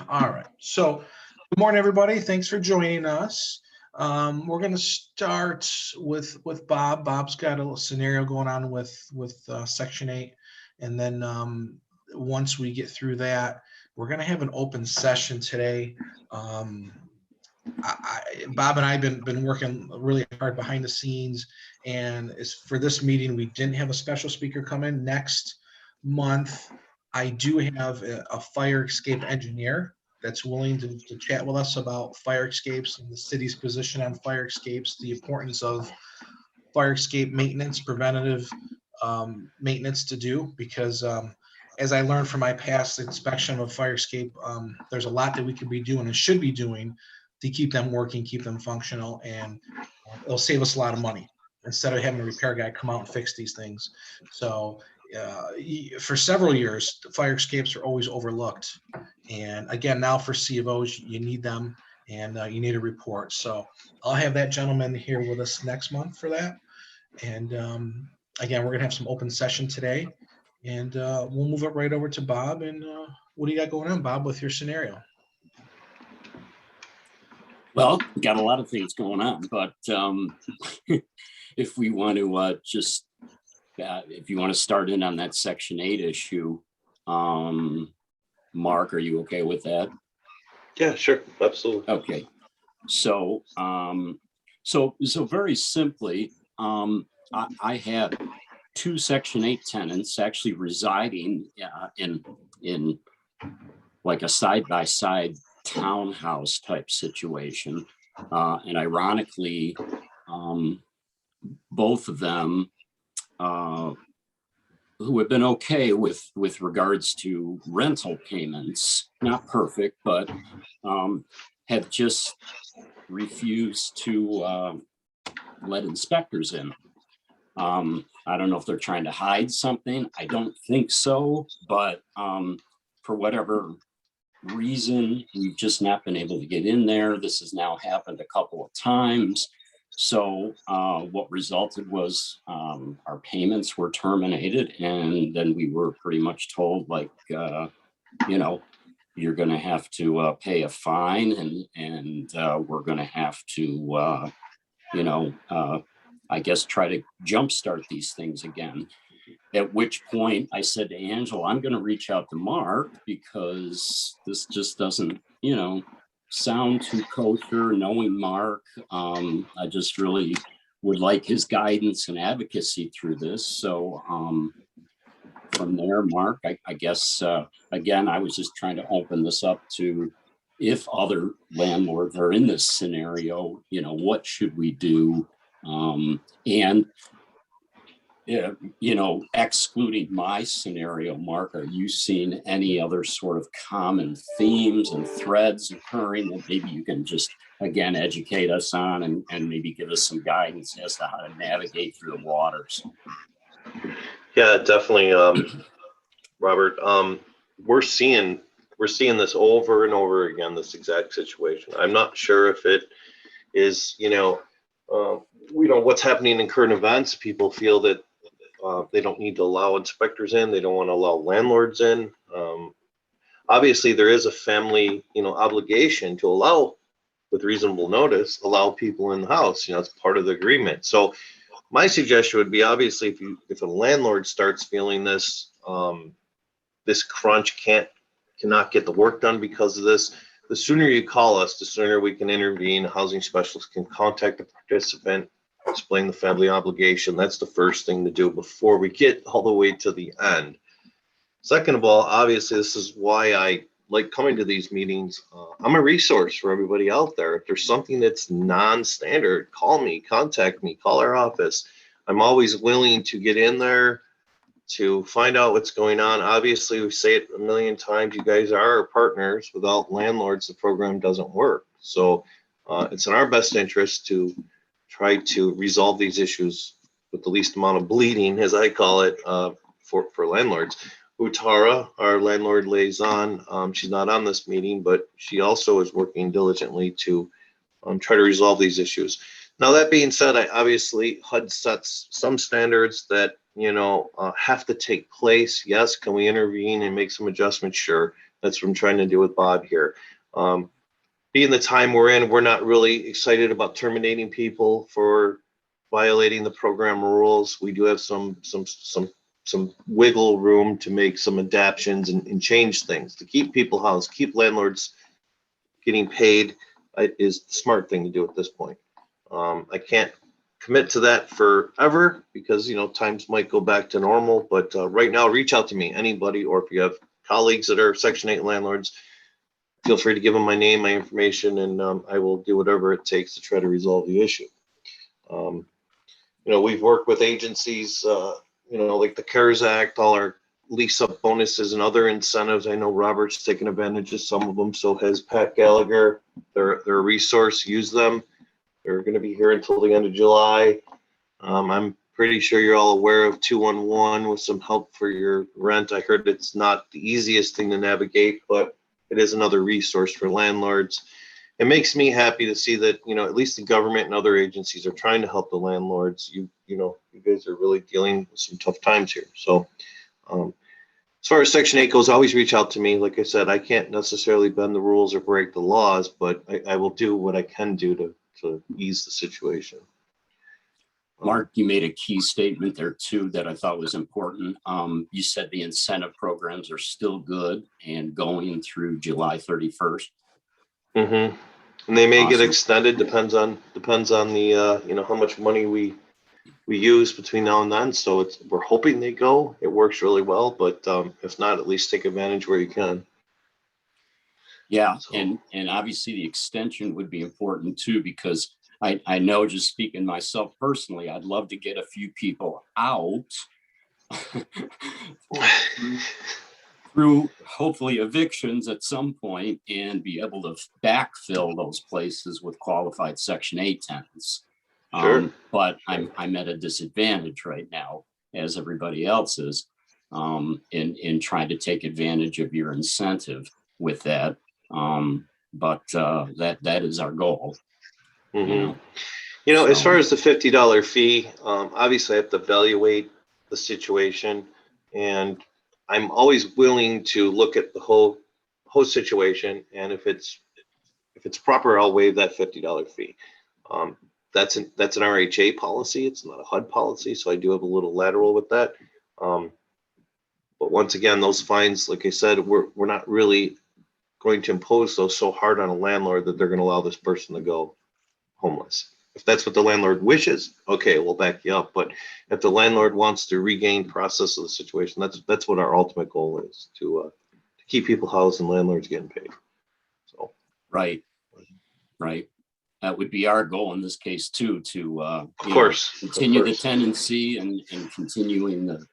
All right. So, good morning, everybody. Thanks for joining us. We're going to start with Bob. Bob's got a little scenario going on with Section 8, and then once we get through that, we're going to have an open session today. Bob and I have been working really hard behind the scenes, and for this meeting, we didn't have a special speaker come in. Next month, I do have a fire escape engineer that's willing to chat with us about fire escapes and the city's position on fire escapes, the importance of fire escape maintenance, preventative maintenance to do, because as I learned from my past inspection of fire escape, there's a lot that we could be doing and should be doing to keep them working, keep them functional, and it'll save us a lot of money instead of having a repair guy come out and fix these things. So for several years, the fire escapes are always overlooked. And again, now for C of Os, you need them, and you need a report. So I'll have that gentleman here with us next month for that. And again, we're gonna have some open session today, and we'll move it right over to Bob. And what do you got going on, Bob, with your scenario? Well, got a lot of things going on, but if we want to if you want to start in on that Section 8 issue, Mark, are you okay with that? Yeah, sure, absolutely. Okay, so so very simply, I had two Section 8 tenants actually residing in like a side-by-side townhouse type situation, and ironically, both of them who have been okay with regards to rental payments, not perfect, but have just refused to let inspectors in. I don't know if they're trying to hide something. I don't think so, but for whatever reason, we've just not been able to get in there. This has now happened a couple of times. So what resulted was our payments were terminated, and then we were pretty much told, like, you know, you're going to have to pay a fine, and we're going to have to, you know, I guess try to jumpstart these things again. At which point I said to Angela, I'm going to reach out to Mark, because this just doesn't, you know, sound too kosher. Knowing Mark, I just really would like his guidance and advocacy through this. So from there, Mark, I guess, again, I was just trying to open this up to, if other landlords are in this scenario, you know, what should we do? And you know, excluding my scenario, Mark, are you seeing any other sort of common themes and threads occurring that maybe you can just, again, educate us on, and maybe give us some guidance as to how to navigate through the waters? Yeah, definitely, Robert. We're seeing this over and over again, this exact situation. I'm not sure if it is, you know, what's happening in current events. People feel that they don't need to allow inspectors in. They don't want to allow landlords in. Obviously, there is a family, you know, obligation to allow, with reasonable notice, allow people in the house. You know, it's part of the agreement. So my suggestion would be, obviously, if a landlord starts feeling this this crunch, cannot get the work done because of this, the sooner you call us, the sooner we can intervene. A housing specialist can contact the participant, explain the family obligation. That's the first thing to do before we get all the way to the end. Second of all, obviously, this is why I like coming to these meetings. I'm a resource for everybody out there. If there's something that's non-standard, call me, contact me, call our office. I'm always willing to get in there to find out what's going on. Obviously, we say it a million times, you guys are our partners. Without landlords, the program doesn't work. So it's in our best interest to try to resolve these issues with the least amount of bleeding, as I call it, for landlords. Utara, our landlord liaison, she's not on this meeting, but she also is working diligently to try to resolve these issues. Now, that being said, obviously HUD sets some standards that have to take place? Yes. Can we intervene and make some adjustments? Sure. That's what I'm trying to do with Bob here. Being the time we're in, we're not really excited about terminating people for violating the program rules. We do have some wiggle room to make some adaptions and change things to keep people housed, keep landlords getting paid is the smart thing to do at this point. I can't commit to that forever because, times might go back to normal, but right now, reach out to me, anybody, or if you have colleagues that are Section 8 landlords, feel free to give them my name, my information, and I will do whatever it takes to try to resolve the issue. We've worked with agencies, like the CARES Act, all our lease up bonuses and other incentives. I know Robert's taken advantage of some of them. So has Pat Gallagher. They're a resource. Use them. They're going to be here until the end of July. I'm pretty sure you're all aware of 211 with some help for your rent. I heard it's not the easiest thing to navigate, but it is another resource for landlords. It makes me happy to see that, at least the government and other agencies are trying to help the landlords. You guys are really dealing with some tough times here. So as far as Section 8 goes, always reach out to me. Like I said, I can't necessarily bend the rules or break the laws, but I will do what I can do to ease the situation. Mark, you made a key statement there too that I thought was important. You said the incentive programs are still good and going through July 31st. Mm-hmm. And they may get Awesome. extended. Depends on the how much money we use between now and then. So we're hoping they go. It works really well, but if not, at least take advantage where you can. Yeah, So. and obviously the extension would be important too, because I know, just speaking myself personally, I'd love to get a few people out through hopefully evictions at some point and be able to backfill those places with qualified Section 8 tenants. Sure. But I'm at a disadvantage right now, as everybody else is, in trying to take advantage of your incentive with that. But that is our goal. Mm-hmm. As far as the $50 fee, obviously I have to evaluate the situation, and I'm always willing to look at the whole situation. And if it's proper, I'll waive that $50 fee. That's an RHA policy. It's not a HUD policy, so I do have a little lateral with that. But once again, those fines, like I said, we're not really going to impose those so hard on a landlord that they're going to allow this person to go homeless. If that's what the landlord wishes, okay, we'll back you up. But if the landlord wants to regain process of the situation, that's what our ultimate goal is, to keep people housed and landlords getting paid. So right. That would be our goal in this case too, to of course continue the tenancy and continuing the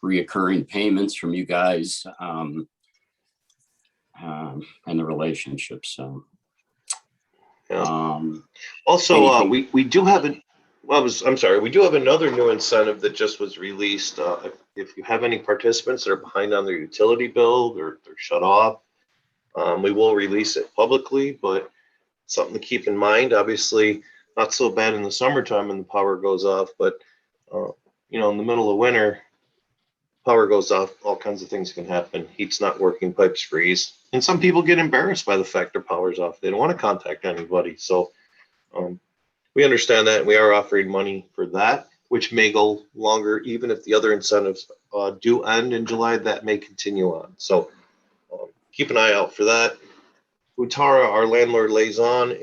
reoccurring payments from you guys and the relationship. So yeah. Also, we do have we do have another new incentive that just was released. If you have any participants that are behind on their utility bill or they're shut off, we will release it publicly, but something to keep in mind. Obviously, not so bad in the summertime when the power goes off, but in the middle of winter, power goes off, all kinds of things can happen. Heat's not working, pipes freeze. And some people get embarrassed by the fact their power's off. They don't want to contact anybody. So we understand that, and we are offering money for that, which may go longer. Even if the other incentives do end in July, that may continue on. So keep an eye out for that. Utara, our landlord liaison,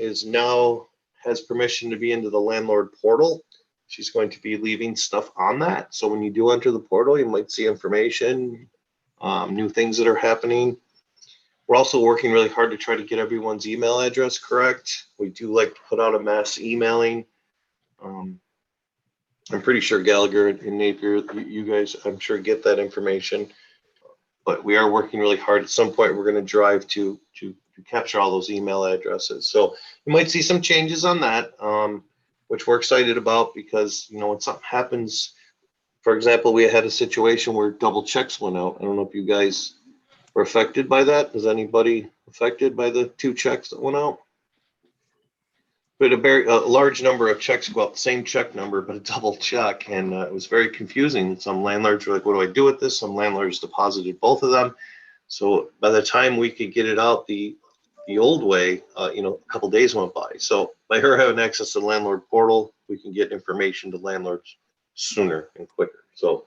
has permission to be into the Landlord Portal. She's going to be leaving stuff on that. So when you do enter the portal, you might see information, new things that are happening. We're also working really hard to try to get everyone's email address correct. We do like to put out a mass emailing. I'm pretty sure Gallagher and Napier, you guys, I'm sure, get that information. But we are working really hard. At some point, we're going to drive to capture all those email addresses. So you might see some changes on that, which we're excited about, because when something happens, for example, we had a situation where double checks went out. I don't know if you guys were affected by that. Was anybody affected by the 2 checks that went out? but a large number of checks go out, same check number, but a double check. And it was very confusing. Some landlords were like, what do I do with this? Some landlords deposited both of them. So by the time we could get it out the old way, a couple days went by. So by her having access to the Landlord Portal, we can get information to landlords sooner and quicker. So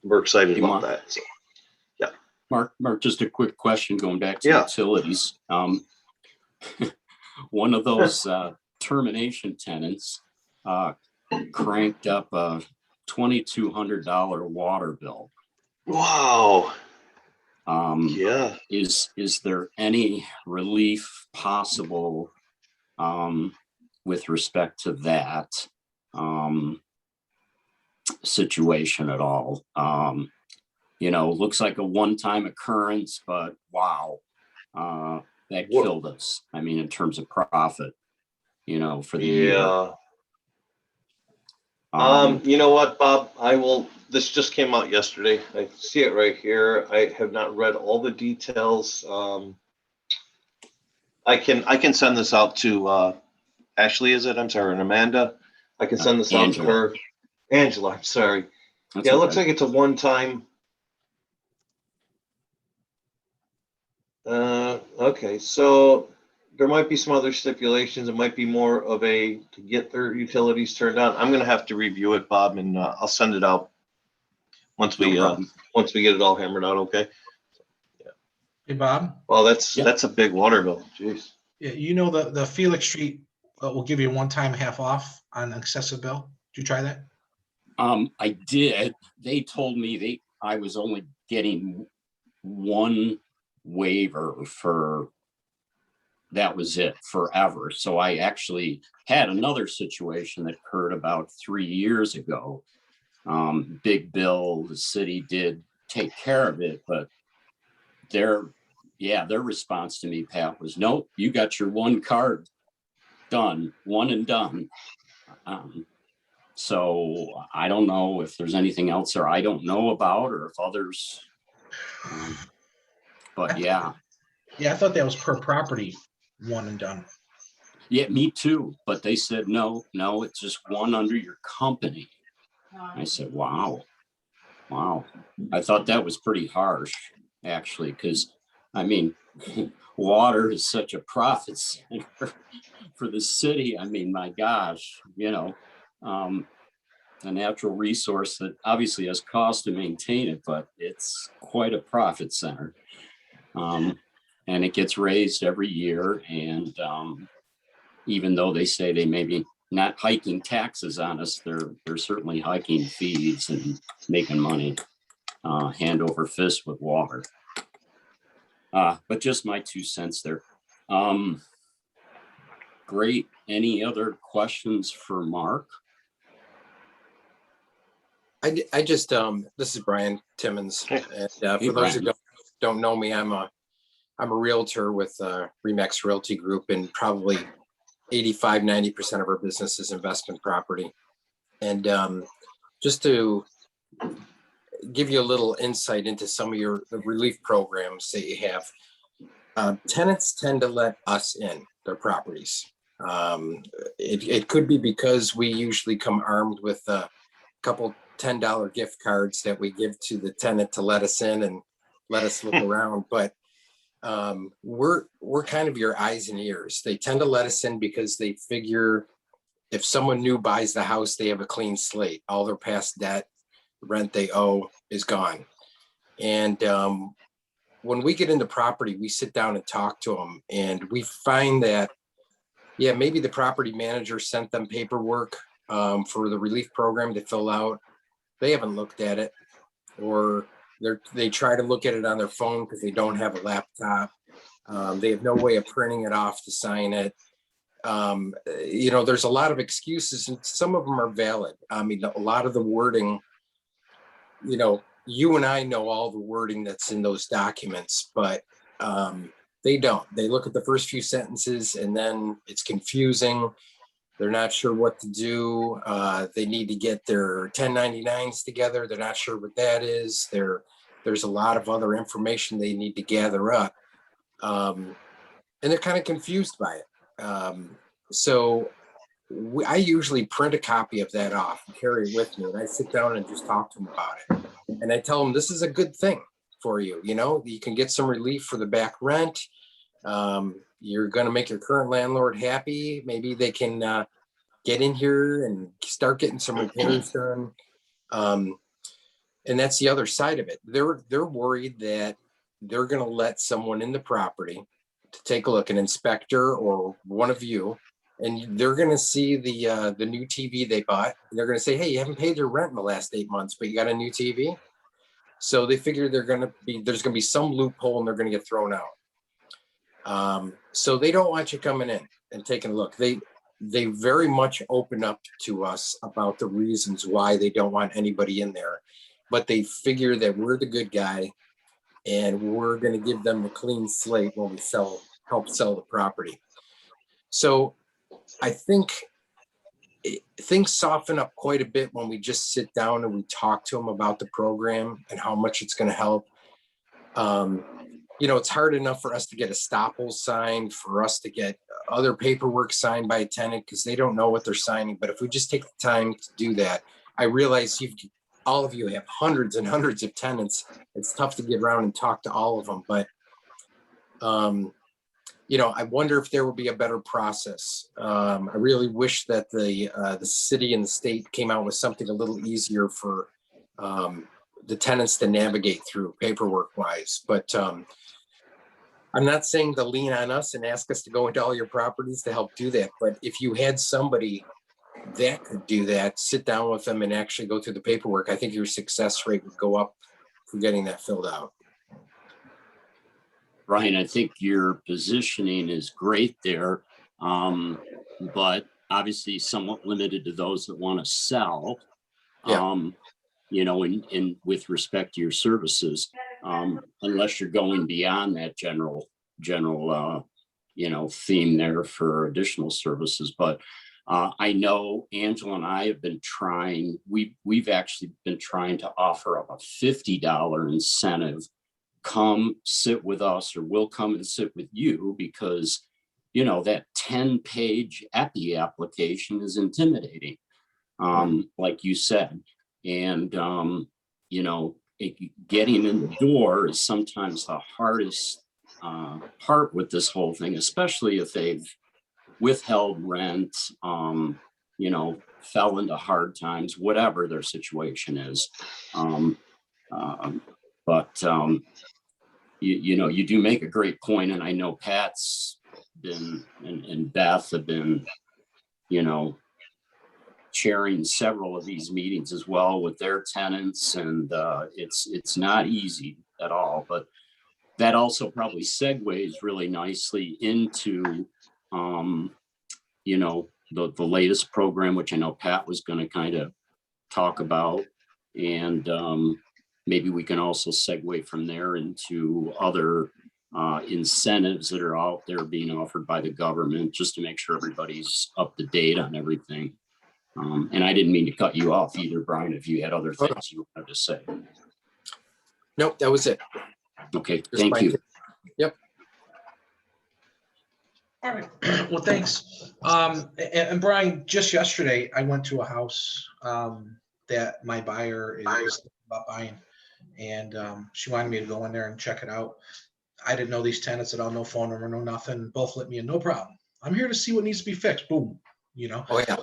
we're excited Hey, about Mark. that. So, Mark, just a quick question going back to Yeah. utilities. One of those termination tenants cranked up a $2,200 water bill. wow. Yeah. Is there any relief possible with respect to that situation at all? Looks like a one-time occurrence, but wow, that killed us. I mean, in terms of profit, for the year. You know what, Bob? This just came out yesterday. I see it right here. I have not read all the details. I can send this out to Ashley, is it? I'm sorry, and Amanda. I can send this out to her. Angela, I'm sorry. That's it okay. looks like it's a one-time. Okay, so there might be some other stipulations. It might be more of to get their utilities turned on. I'm gonna have to review it, Bob, and I'll send it out once we get it all hammered out. Okay. Hey, Bob. Well, that's a big water bill. Jeez. Yeah, the Felix Street will give you a one-time half off on excessive bill. Did you try that? I did. They told me I was only getting one waiver that was it forever. So I actually had another situation that occurred about 3 years ago. Big bill, the city did take care of it, but their response to me, Pat, was, nope, you got your one card done, one and done. So I don't know if there's anything else there I don't know about, or if others, but yeah. Yeah, I thought that was per property, one and done. Yeah, me too. But they said, no, it's just one under your company. I said, wow. I thought that was pretty harsh, actually, because I mean, water is such a profit center for the city. I mean, my gosh, a natural resource that obviously has cost to maintain it, but it's quite a profit center. And it gets raised every year. And even though they say they may be not hiking taxes on us, they're certainly hiking fees and making money hand over fist with water. But just my 2 cents there. Great. Any other questions for Mark? I just this is Brian Timmons, and for those who don't know me, I'm a realtor with Remax Realty Group, and probably 85-90% of our business is investment property. And just to give you a little insight into some of the relief programs that you have, tenants tend to let us in their properties. It could be because we usually come armed with a couple $10 gift cards that we give to the tenant to let us in and let us look around. But we're kind of your eyes and ears. They tend to let us in because they figure if someone new buys the house, they have a clean slate. All their past debt, rent they owe is gone. And when we get into property, we sit down and talk to them, and we find that, yeah, maybe the property manager sent them paperwork for the relief program to fill out. They haven't looked at it, or they try to look at it on their phone because they don't have a laptop. They have no way of printing it off to sign it. There's a lot of excuses, and some of them are valid. I mean, a lot of the wording, you and I know all the wording that's in those documents, but they don't. They look at the first few sentences and then it's confusing. They're not sure what to do. They need to get their 1099s together. They're not sure what that is. There's a lot of other information they need to gather up. And they're kind of confused by it. So I usually print a copy of that off and carry it with me, and I sit down and just talk to them about it. And I tell them, this is a good thing for you. You know, you can get some relief for the back rent. You're going to make your current landlord happy. Maybe they can get in here and start getting some repairs done. And that's the other side of it. They're worried that they're going to let someone in the property to take a look, an inspector or one of you, and they're going to see the new TV they bought. And they're going to say, hey, you haven't paid your rent in the last 8 months, but you got a new TV. So they figure there's going to be some loophole and they're going to get thrown out. So they don't want you coming in and taking a look. They very much open up to us about the reasons why they don't want anybody in there, but they figure that we're the good guy and we're going to give them the clean slate when we help sell the property. So I think things soften up quite a bit when we just sit down and we talk to them about the program and how much it's going to help. You know, it's hard enough for us to get estoppels signed, for us to get other paperwork signed by a tenant because they don't know what they're signing. But if we just take the time to do that, I realize all of you have hundreds and hundreds of tenants. It's tough to get around and talk to all of them. But, you know, I wonder if there will be a better process. I really wish that the city and the state came out with something a little easier for the tenants to navigate through paperwork wise. But I'm not saying to lean on us and ask us to go into all your properties to help do that. But if you had somebody that could do that, sit down with them and actually go through the paperwork, I think your success rate would go up for getting that filled out. Brian, I think your positioning is great there, but obviously somewhat limited to those that want to sell. Yeah. You know, in with respect to your services, unless you're going beyond that general, you know, theme there for additional services. But I know Angela and I have been trying. We've actually been trying to offer up a $50 incentive. Come sit with us, or we'll come and sit with you, because, you know, that 10-page EPI application is intimidating, like you said. And, you know, getting in the door is sometimes the hardest part with this whole thing, especially if they've withheld rent, you know, fell into hard times, whatever their situation is. You know, you do make a great point, and I know Pat's been and Beth have been, you know, chairing several of these meetings as well with their tenants, and it's not easy at all. But that also probably segues really nicely into, you know, the latest program, which I know Pat was going to kind of talk about, and maybe we can also segue from there into other incentives that are out there being offered by the government, just to make sure everybody's up to date on everything. And I didn't mean to cut you off either, Brian, if you had other things you wanted to say. Nope, that was it. Okay, thank you. Yep. All right. Well, thanks. And Brian, just yesterday, I went to a house that my buyer is thinking about buying, and she wanted me to go in there and check it out. I didn't know these tenants at all, no phone number, no nothing. Both let me in, no problem. I'm here to see what needs to be fixed. Boom, you know. Oh yeah.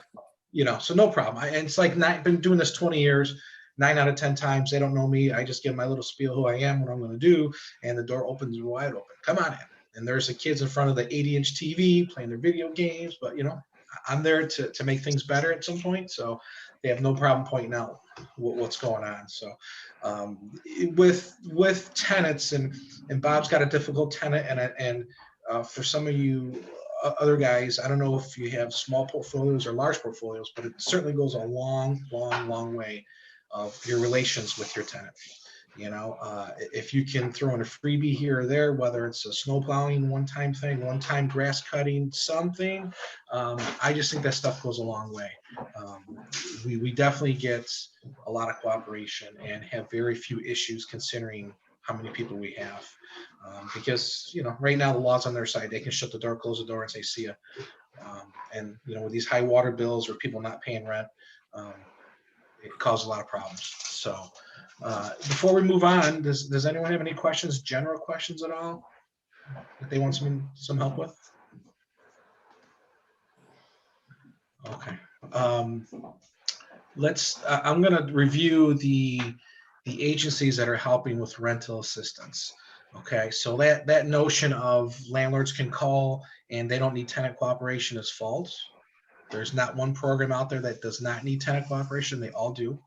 You know, so no problem. And it's like, been doing this 20 years. 9 out of 10 times they don't know me. I just give my little spiel who I am, what I'm going to do, and the door opens wide open. Come on in. And there's the kids in front of the 80-inch TV playing their video games. But you know, I'm there to make things better at some point. So they have no problem pointing out what's going on. So with tenants, and Bob's got a difficult tenant, and for some of you other guys, I don't know if you have small portfolios or large portfolios, but it certainly goes a long, long, long way of your relations with your tenant. You know, if you can throw in a freebie here or there, whether it's a snow plowing one-time thing, one-time grass cutting, something, I just think that stuff goes a long way. We definitely get a lot of cooperation and have very few issues, considering how many people we have. Because, right now the law's on their side. They can shut the door, close the door and say, see ya. And, with these high water bills or people not paying rent, it caused a lot of problems. So before we move on, does anyone have any questions, general questions at all that they want some help with? Okay. I'm going to review the agencies that are helping with rental assistance. Okay, so that notion of landlords can call and they don't need tenant cooperation is false. There's not one program out there that does not need tenant cooperation. They all do.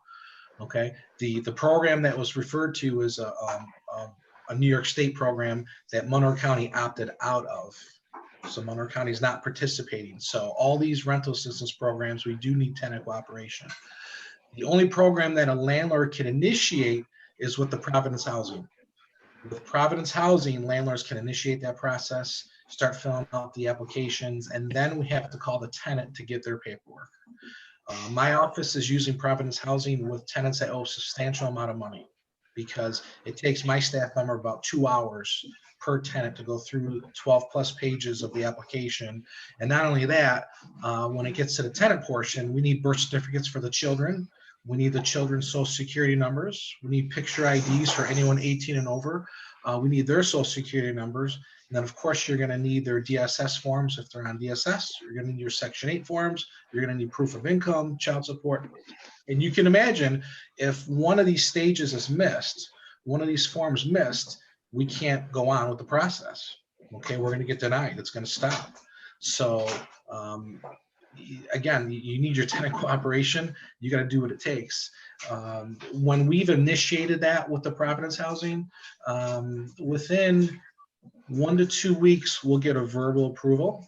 Okay, the program that was referred to is a New York State program that Monroe County opted out of. So Monroe County is not participating. So all these rental assistance programs, we do need tenant cooperation. The only program that a landlord can initiate is with the Providence Housing. With Providence Housing, landlords can initiate that process, start filling out the applications, and then we have to call the tenant to get their paperwork. My office is using Providence Housing with tenants that owe a substantial amount of money because it takes my staff member about 2 hours per tenant to go through 12 plus pages of the application. And not only that, when it gets to the tenant portion, we need birth certificates for the children. We need the children's social security numbers. We need picture IDs for anyone 18 and over. We need their social security numbers. And then of course you're gonna need their DSS forms if they're on DSS. You're gonna need your Section 8 forms. You're gonna need proof of income, child support. And you can imagine if one of these stages is missed, one of these forms missed, we can't go on with the process. Okay, we're gonna get denied, it's gonna stop. So again, you need your tenant cooperation. You got to do what it takes. When we've initiated that with the Providence Housing, within 1 to 2 weeks, we'll get a verbal approval,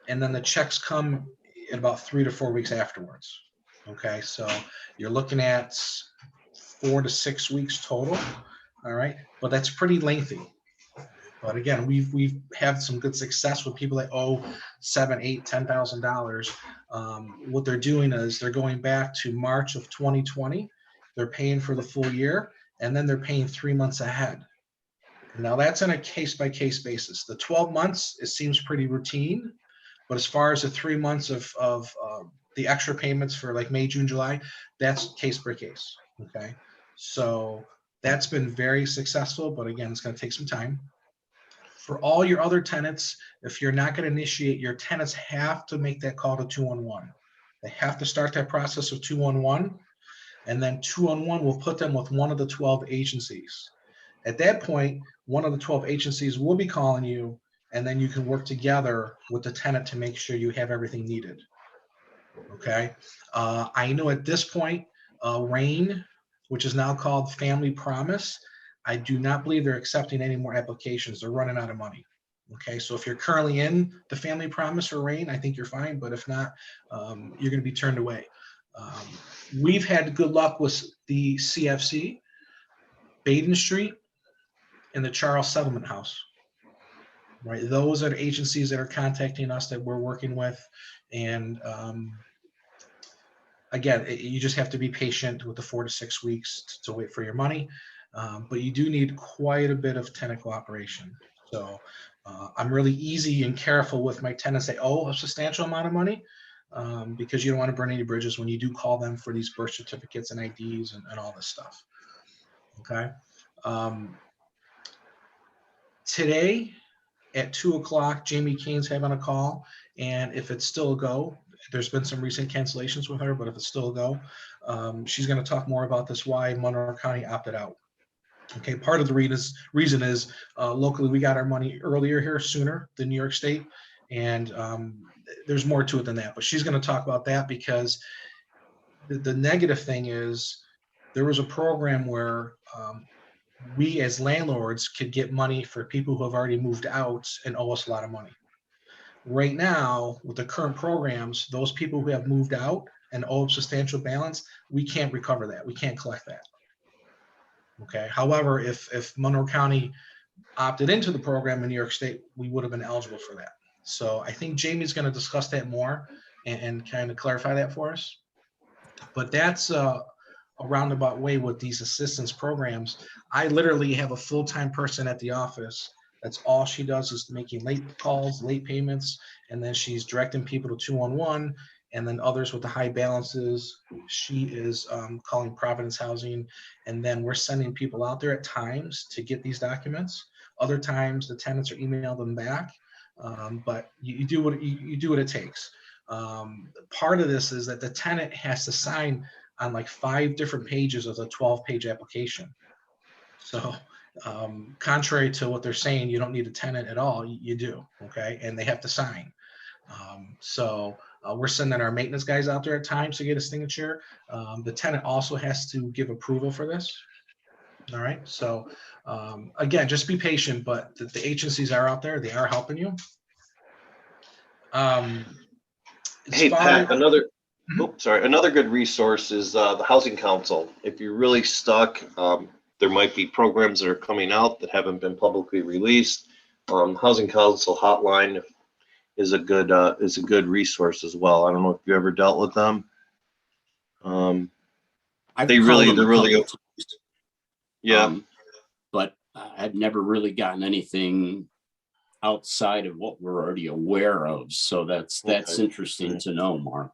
and then the checks come in about 3 to 4 weeks afterwards. Okay, so you're looking at 4 to 6 weeks total. All right, but that's pretty lengthy. But again, we've had some good success with people that owe $7,000, $8,000, $10,000. What they're doing is they're going back to March of 2020. They're paying for the full year, and then they're paying 3 months ahead. Now that's on a case-by-case basis. The 12 months, it seems pretty routine, but as far as the 3 months of the extra payments for like May, June, July, that's case by case. Okay, so that's been very successful, but again, it's going to take some time. For all your other tenants, if you're not going to initiate, your tenants have to make that call to 211. They have to start that process of 211, and then 211 will put them with one of the 12 agencies. At that point, one of the 12 agencies will be calling you, and then you can work together with the tenant to make sure you have everything needed. Okay. I know at this point, RAIN, which is now called Family Promise, I do not believe they're accepting any more applications. They're running out of money. Okay, so if you're currently in the Family Promise or RAIN, I think you're fine, but if not, you're going to be turned away. We've had good luck with the CFC, Baden Street, and the Charles Settlement House. Right, those are the agencies that are contacting us that we're working with, and again, you just have to be patient with the 4 to 6 weeks to wait for your money. But you do need quite a bit of tenant cooperation. So I'm really easy and careful with my tenants that owe a substantial amount of money because you don't want to burn any bridges when you do call them for these birth certificates and IDs and all this stuff. Okay. Today at 2 o'clock, Jamie Kane's having a call, and if it's still a go, there's been some recent cancellations with her, but if it's still a go, she's going to talk more about this, why Monroe County opted out. Okay, part of the reason is locally we got our money earlier here, sooner than New York State, and there's more to it than that. But she's going to talk about that because the negative thing is there was a program where we as landlords could get money for people who have already moved out and owe us a lot of money. Right now, with the current programs, those people who have moved out and owe a substantial balance, we can't recover that. We can't collect that. Okay. However, if Monroe County opted into the program in New York State, we would have been eligible for that. So I think Jamie's going to discuss that more and kind of clarify that for us. But that's a roundabout way with these assistance programs. I literally have a full-time person at the office. That's all she does is making late calls, late payments, and then she's directing people to 211, and then others with the high balances. She is calling Providence Housing, and then we're sending people out there at times to get these documents. Other times the tenants are emailing them back, but you do what you do what it takes. Part of this is that the tenant has to sign on like 5 different pages of the 12-page application. So contrary to what they're saying, you don't need a tenant at all. You do, okay? And they have to sign. We're sending our maintenance guys out there at times to get a signature. The tenant also has to give approval for this. All right. So again, just be patient, but the agencies are out there. They are helping you. Hey, Pat, another good resource is the Housing Council. If you're really stuck, there might be programs that are coming out that haven't been publicly released. Housing Council hotline is a good resource as well. I don't know if you ever dealt with them. They're really yeah. But I've never really gotten anything outside of what we're already aware of. So that's interesting to know, Mark.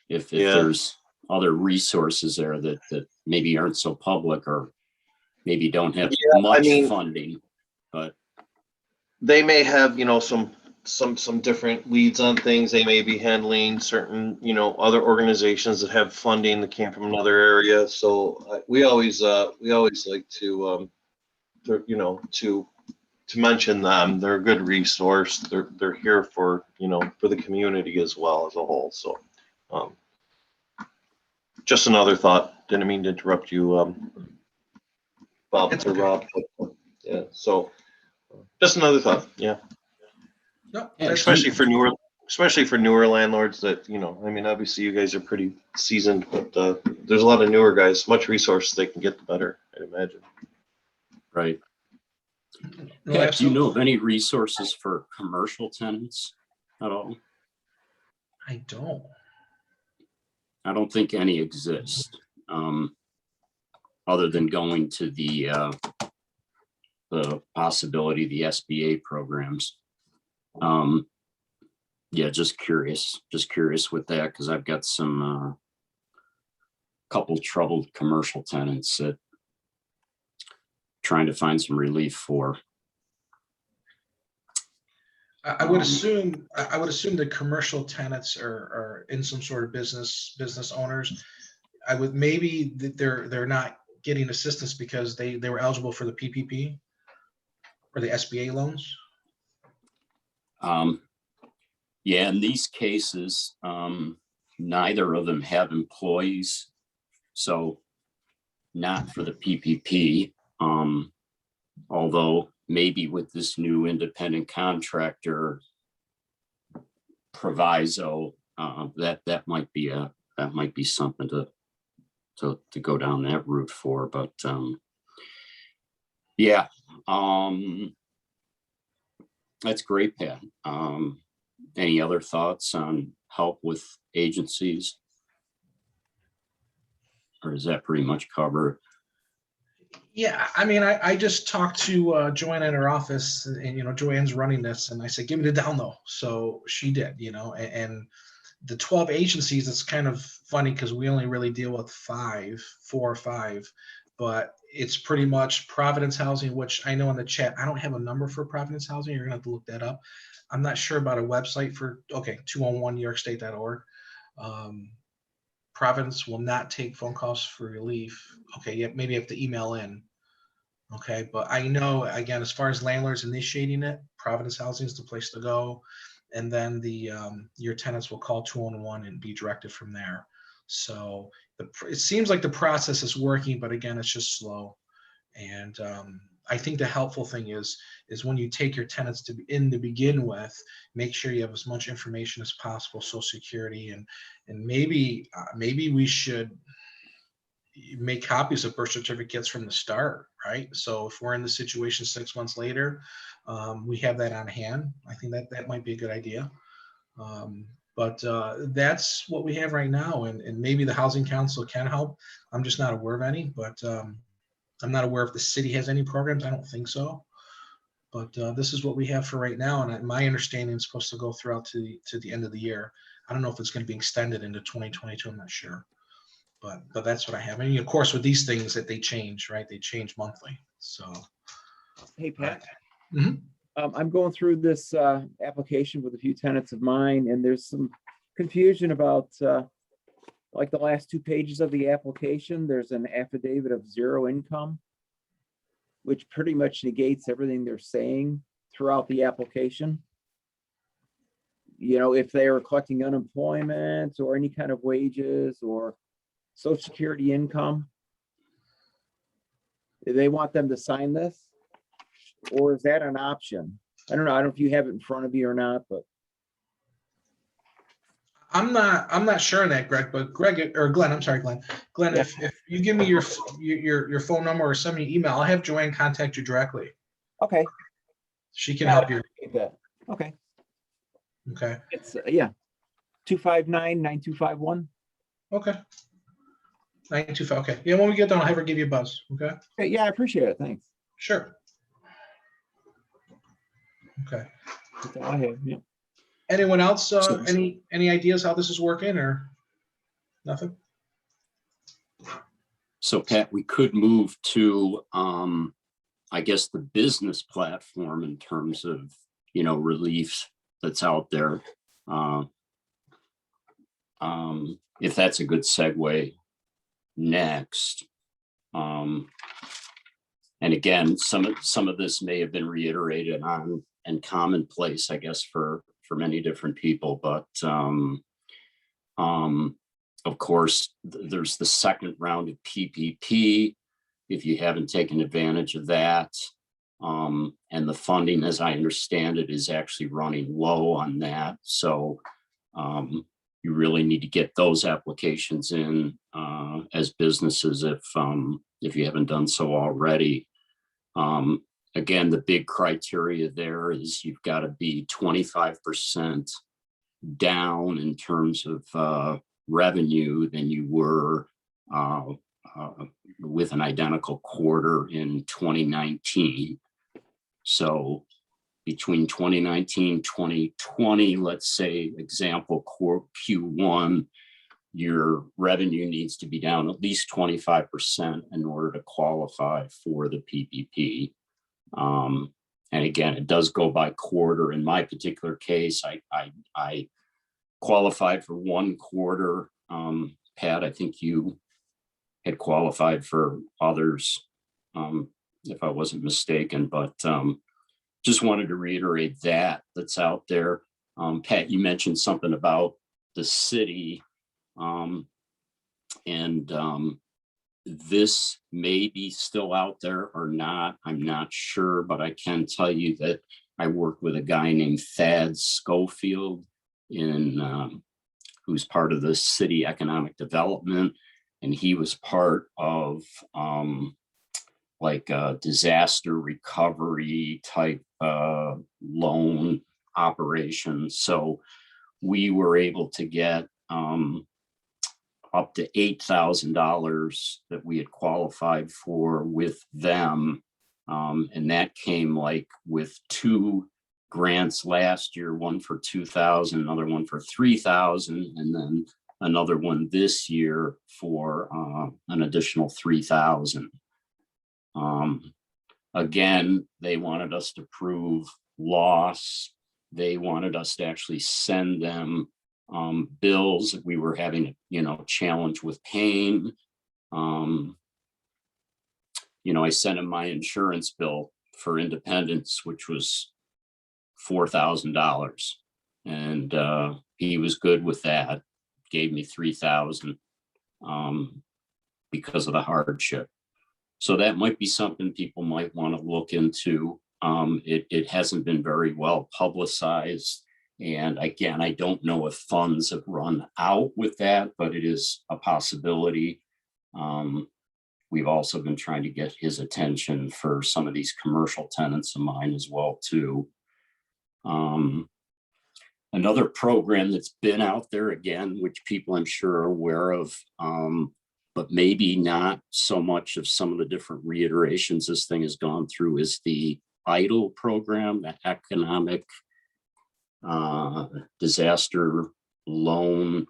If there's other resources there that maybe aren't so public or maybe don't have much funding, but they may have, some different leads on things. They may be handling certain, other organizations that have funding that came from another area. So we always like to mention them. They're a good resource. They're here for the community as well as a whole. So just another thought. Didn't mean to interrupt you, Bob or Rob. Yeah. So just another thought. Yeah. No, especially for newer landlords that, obviously you guys are pretty seasoned, but there's a lot of newer guys. Much resource they can get, the better, I'd imagine. Right. No, Pat, do you know of any resources for commercial tenants at all? I don't. I don't think any exist, other than going to the possibility of the SBA programs. Just curious with that, because I've got some couple troubled commercial tenants that trying to find some relief for. I would assume the commercial tenants are in some sort of business owners. I would maybe that they're not getting assistance because they were eligible for the PPP or the SBA loans. In these cases, neither of them have employees, so not for the PPP. Although maybe with this new independent contractor proviso, that might be something to go down that route for. But that's great, Pat. Any other thoughts on help with agencies? Or does that pretty much cover? Yeah, I just talked to Joanne in her office, and Joanne's running this, and I said, give me the down low. So she did, and the 12 agencies, it's kind of funny because we only really deal with 4 or 5, but it's pretty much Providence Housing, which I know in the chat, I don't have a number for Providence Housing. You're gonna have to look that up. I'm not sure about a website for, 211NewYorkState.org. Providence will not take phone calls for relief. Okay, yeah, maybe you have to email in. Okay, but I know, again, as far as landlords initiating it, Providence Housing is the place to go. And then your tenants will call 211 and be directed from there. So it seems like the process is working, but again, it's just slow. And I think the helpful thing is when you take your tenants to begin with, make sure you have as much information as possible, Social Security, and maybe we should make copies of birth certificates from the start, right? So if we're in the situation 6 months later, we have that on hand. I think that might be a good idea. But that's what we have right now, and maybe the housing council can help. I'm just not aware of any, but I'm not aware if the city has any programs. I don't think so. But this is what we have for right now, and my understanding is supposed to go throughout to the end of the year. I don't know if it's going to be extended into 2022. I'm not sure, but that's what I have. And of course, with these things that they change, right? They change monthly. So, Hey, Pat. Mhm. I'm going through this application with a few tenants of mine, and there's some confusion about like the last 2 pages of the application. There's an affidavit of zero income, which pretty much negates everything they're saying throughout the application. You know, if they are collecting unemployment or any kind of wages or Social Security income, they want them to sign this, or is that an option? I don't know. I don't know if you have it in front of you or not, but I'm not sure on that, Greg. But Greg or Glenn, I'm sorry, Glenn. Glenn, Yeah. if you give me your phone number or send me an email, I'll have Joanne contact you directly. okay. She can Yeah, help you. I appreciate that. Okay. Okay. It's yeah. 259-9251. Okay. 925. Okay. Yeah, when we get done, I'll have her give you a buzz. Okay. Okay, yeah, I appreciate it. Thanks. Sure. Okay. That's all I have. Yeah. Anyone else? So- Any ideas how this is working or nothing? So Pat, we could move to, I guess, the business platform in terms of, relief that's out there. If that's a good segue next. And again, some of this may have been reiterated on and commonplace, I guess, for many different people, but of course, there's the second round of PPP. If you haven't taken advantage of that, and the funding, as I understand it, is actually running low on that. So you really need to get those applications in as businesses if you haven't done so already. Again, the big criteria there is you've got to be 25% down in terms of revenue than you were with an identical quarter in 2019. So between 2019, 2020, let's say example Q1, your revenue needs to be down at least 25% in order to qualify for the PPP. And again, it does go by quarter. In my particular case, I qualified for 1 quarter. Pat, I think you had qualified for others, if I wasn't mistaken, but just wanted to reiterate that's out there. Pat, you mentioned something about the city, and this may be still out there or not. I'm not sure, but I can tell you that I worked with a guy named Thad Schofield who's part of the city economic development. And he was part of like a disaster recovery type loan operation. So we were able to get up to $8,000 that we had qualified for with them. And that came like with 2 grants last year, one for 2,000, another one for 3,000, and then another one this year for an additional 3,000. Again, they wanted us to prove loss. They wanted us to actually send them bills that we were having, challenge with paying. I sent him my insurance bill for Independence, which was $4,000, and he was good with that. Gave me 3,000 because of the hardship. So that might be something people might want to look into. It hasn't been very well publicized. And again, I don't know if funds have run out with that, but it is a possibility. We've also been trying to get his attention for some of these commercial tenants of mine as well, too. Another program that's been out there again, which people I'm sure are aware of, but maybe not so much of some of the different reiterations this thing has gone through, is the EIDL program, the economic disaster loan.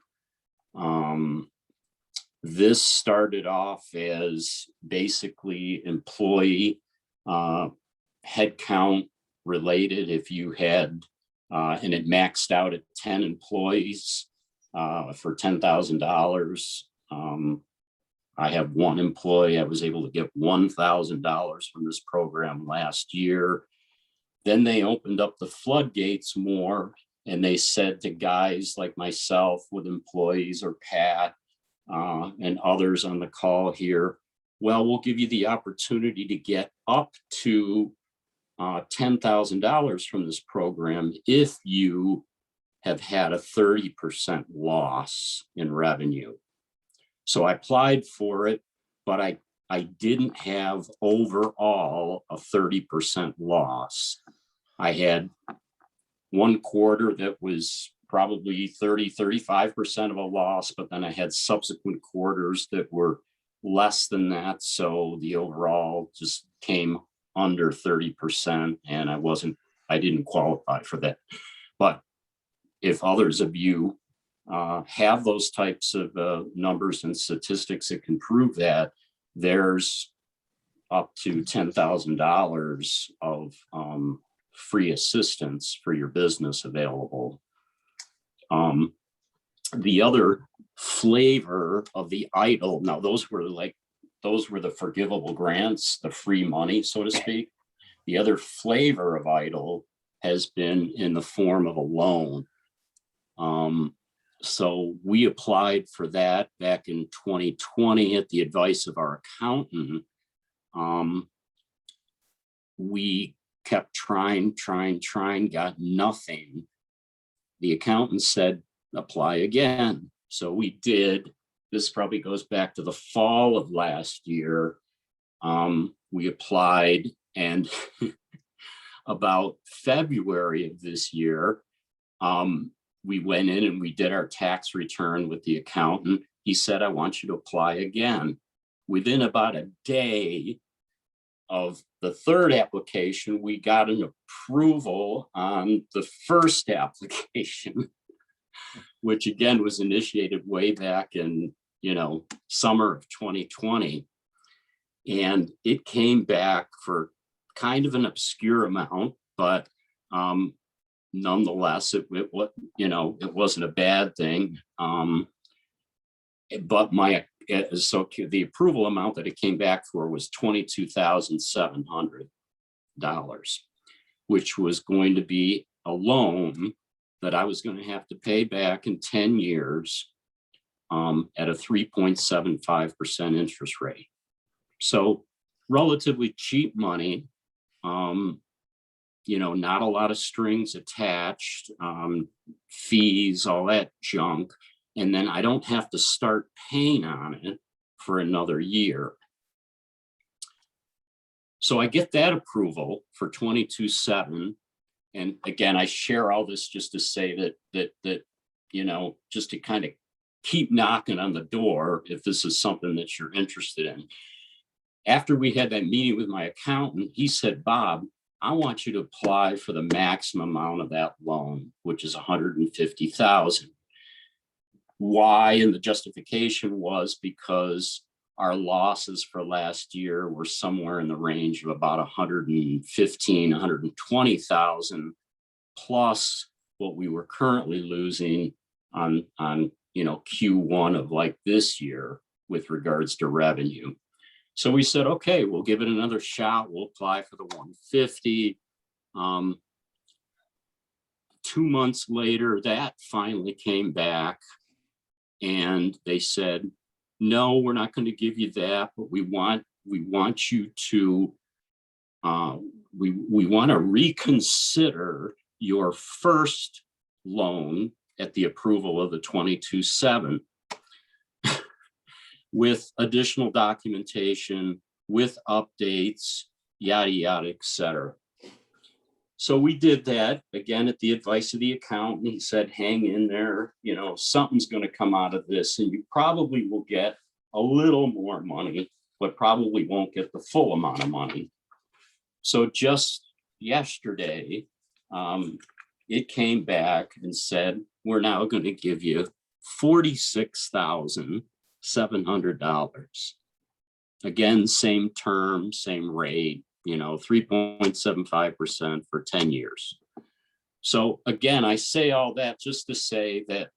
This started off as basically employee headcount related. If you had, and it maxed out at 10 employees for $10,000. I have one employee. I was able to get $1,000 from this program last year. Then they opened up the floodgates more, and they said to guys like myself with employees, or Pat and others on the call here, well, we'll give you the opportunity to get up to $10,000 from this program if you have had a 30% loss in revenue. So I applied for it, but I didn't have overall a 30% loss. I had one quarter that was probably 35% of a loss, but then I had subsequent quarters that were less than that. So the overall just came under 30%, and I didn't qualify for that. But if others of you have those types of numbers and statistics that can prove that, there's up to $10,000 of free assistance for your business available. The other flavor of the EIDL, now those were the forgivable grants, the free money, so to speak. The other flavor of EIDL has been in the form of a loan. So we applied for that back in 2020 at the advice of our accountant. We kept trying, got nothing. The accountant said, apply again. So we did. This probably goes back to the fall of last year. We applied, and about February of this year, we went in and we did our tax return with the accountant. He said, I want you to apply again. Within about a day of the third application, we got an approval on the first application, which again was initiated way back in, summer of 2020. And it came back for kind of an obscure amount, but nonetheless, it wasn't a bad thing. But the approval amount that it came back for was $22,700, which was going to be a loan that I was going to have to pay back in 10 years at a 3.75% interest rate. So relatively cheap money, not a lot of strings attached, fees, all that junk. And then I don't have to start paying on it for another year. So I get that approval for 22.7. And again, I share all this just to say that just to kind of keep knocking on the door if this is something that you're interested in. After we had that meeting with my accountant, he said, Bob, I want you to apply for the maximum amount of that loan, which is $150,000. Why? And the justification was because our losses for last year were somewhere in the range of about 115, 120,000 plus what we were currently losing on Q1 of like this year with regards to revenue. So we said, okay, we'll give it another shot. We'll apply for the 150. 2 months later, that finally came back, and they said, no, we're not going to give you that, but we want you to we want to reconsider your first loan at the approval of the 22.7 with additional documentation, with updates, yada, yada, et cetera. So we did that again at the advice of the accountant. He said, hang in there, you know, something's going to come out of this, and you probably will get a little more money, but probably won't get the full amount of money. So just yesterday, it came back and said, we're now going to give you $46,700. Again, same term, same rate, you know, 3.75% for 10 years. So again, I say all that just to say that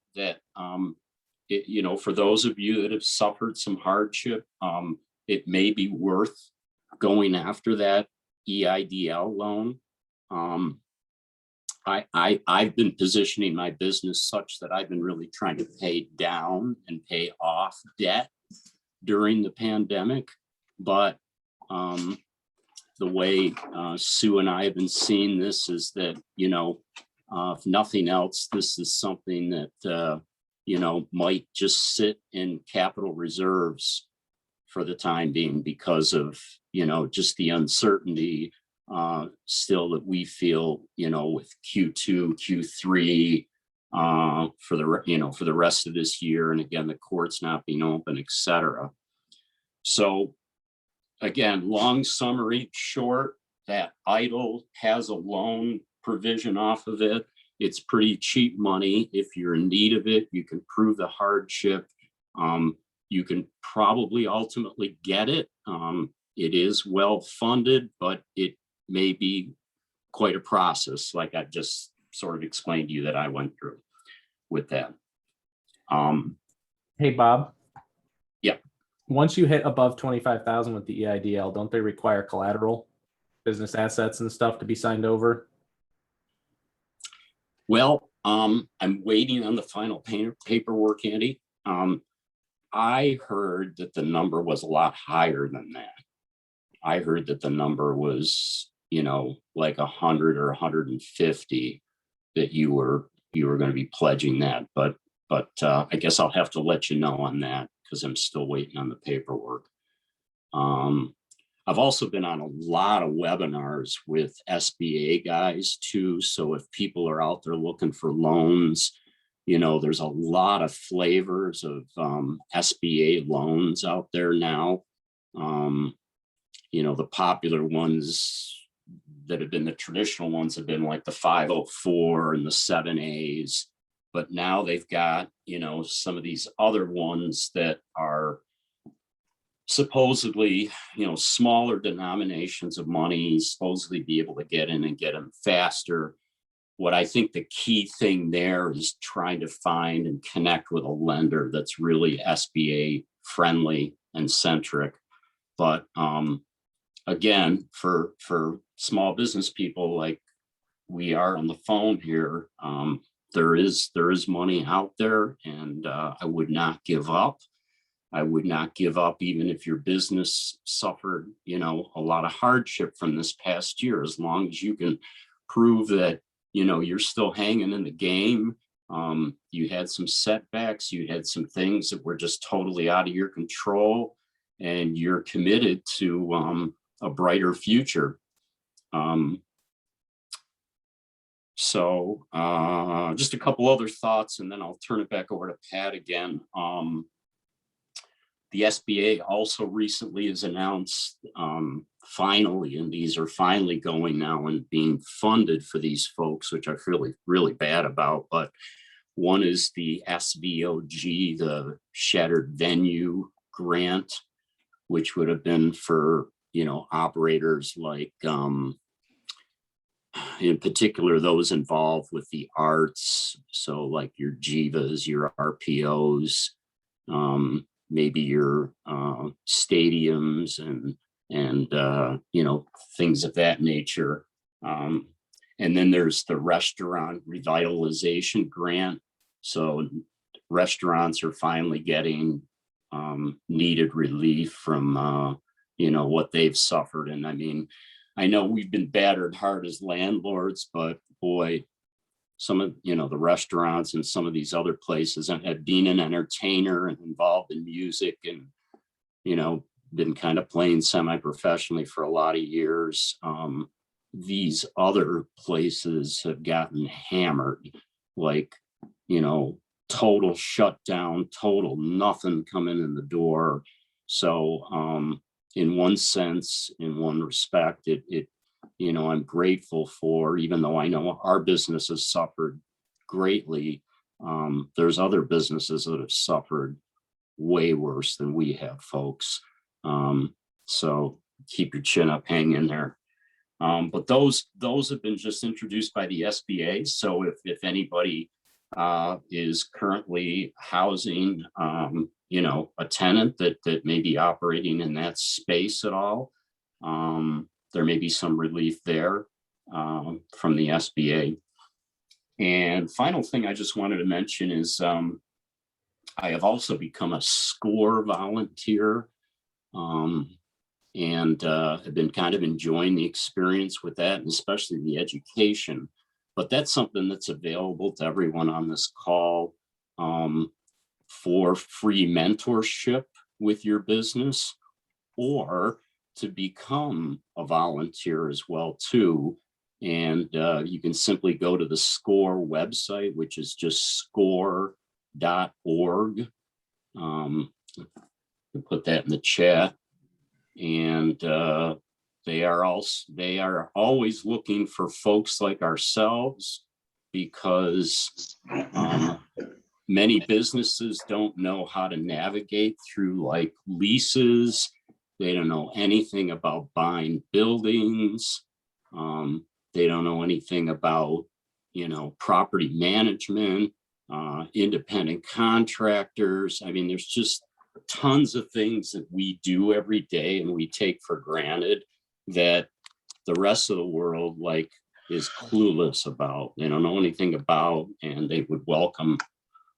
you know, for those of you that have suffered some hardship, it may be worth going after that EIDL loan. I've been positioning my business such that I've been really trying to pay down and pay off debt during the pandemic. But the way Sue and I have been seeing this is that, you know, if nothing else, this is something that, you know, might just sit in capital reserves for the time being because of, you know, just the uncertainty still that we feel, you know, with Q2, Q3 for the, you know, for the rest of this year. And again, the courts not being open, et cetera. So again, long summary, short, that idle has a loan provision off of it. It's pretty cheap money. If you're in need of it, you can prove the hardship. You can probably ultimately get it. It is well funded, but it may be quite a process, like I just sort of explained to you that I went through with that. Hey, Bob. Yeah. Once you hit above 25,000 with the EIDL, don't they require collateral, business assets and stuff to be signed over? Well, I'm waiting on the final paperwork, Andy. I heard that the number was a lot higher than that. I heard that the number was, you know, like 100 or 150 that you were going to be pledging that. But I guess I'll have to let you know on that because I'm still waiting on the paperwork. I've also been on a lot of webinars with SBA guys too. So if people are out there looking for loans, you know, there's a lot of flavors of SBA loans out there now. You know, the popular ones that have been the traditional ones have been like the 504 and the 7As. But now they've got, you know, some of these other ones that are supposedly, you know, smaller denominations of money, supposedly be able to get in and get them faster. What I think the key thing there is trying to find and connect with a lender that's really SBA friendly and centric. But again, for small business people like we are on the phone here, there is money out there, and I would not give up. I would not give up even if your business suffered, you know, a lot of hardship from this past year, as long as you can prove that, you know, you're still hanging in the game. You had some setbacks, you had some things that were just totally out of your control, and you're committed to a brighter future. So just a couple other thoughts, and then I'll turn it back over to Pat again. The SBA also recently has announced finally, and these are finally going now and being funded for these folks, which I feel really bad about. But one is the SVOG, the Shattered Venue Grant, which would have been for, you know, operators like, in particular, those involved with the arts. So like your Jivas, your RPOs, maybe your stadiums and you know, things of that nature. And then there's the Restaurant Revitalization Grant. So restaurants are finally getting needed relief from you know, what they've suffered. And I mean, I know we've been battered hard as landlords, but boy, some of, you know, the restaurants and some of these other places, and being an entertainer and involved in music and, you know, been kind of playing semi-professionally for a lot of years. these other places have gotten hammered, like, you know, total shutdown, total nothing coming in the door. So in one sense, in one respect, it you know, I'm grateful for, even though I know our business has suffered greatly, there's other businesses that have suffered way worse than we have, folks. So keep your chin up, hang in there. But those have been just introduced by the SBA. So if anybody is currently housing, you know, a tenant that may be operating in that space at all, there may be some relief there from the SBA. And final thing I just wanted to mention is I have also become a SCORE volunteer, and have been kind of enjoying the experience with that, and especially the education. But that's something that's available to everyone on this call for free mentorship with your business, or to become a volunteer as well too. And you can simply go to the SCORE website, which is just score.org. I'll put that in the chat. And they are always looking for folks like ourselves, because many businesses don't know how to navigate through like leases. They don't know anything about buying buildings. They don't know anything about, you know, property management, independent contractors. I mean, there's just tons of things that we do every day and we take for granted that the rest of the world like is clueless about. They don't know anything about, and they would welcome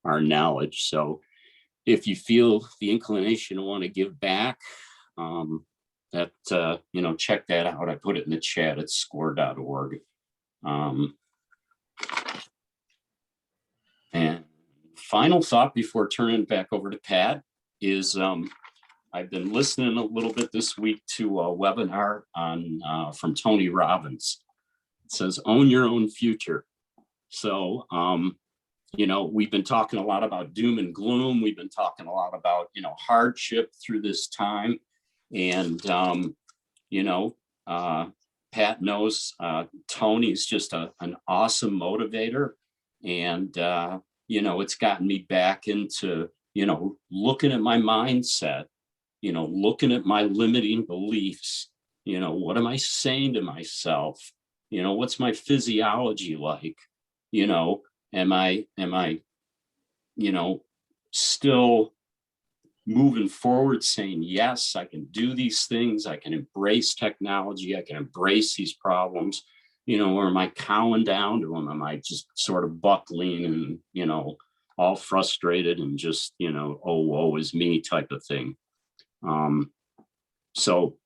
our knowledge. So if you feel the inclination to want to give back, that you know, check that out. I put it in the chat at score.org. And final thought before turning it back over to Pat is I've been listening a little bit this week to a webinar on from Tony Robbins. It says, own your own future. So, you know, we've been talking a lot about doom and gloom. We've been talking a lot about, you know, hardship through this time. And, you know, Pat knows Tony's just an awesome motivator. And, you know, it's gotten me back into, you know, looking at my mindset, you know, looking at my limiting beliefs. You know, what am I saying to myself? You know, what's my physiology like? You know, am I, you know, still moving forward saying, yes, I can do these things. I can embrace technology. I can embrace these problems, you know, or am I cowing down to them? Am I just sort of buckling and, you know, all frustrated and just, you know, oh, woe is me type of thing. So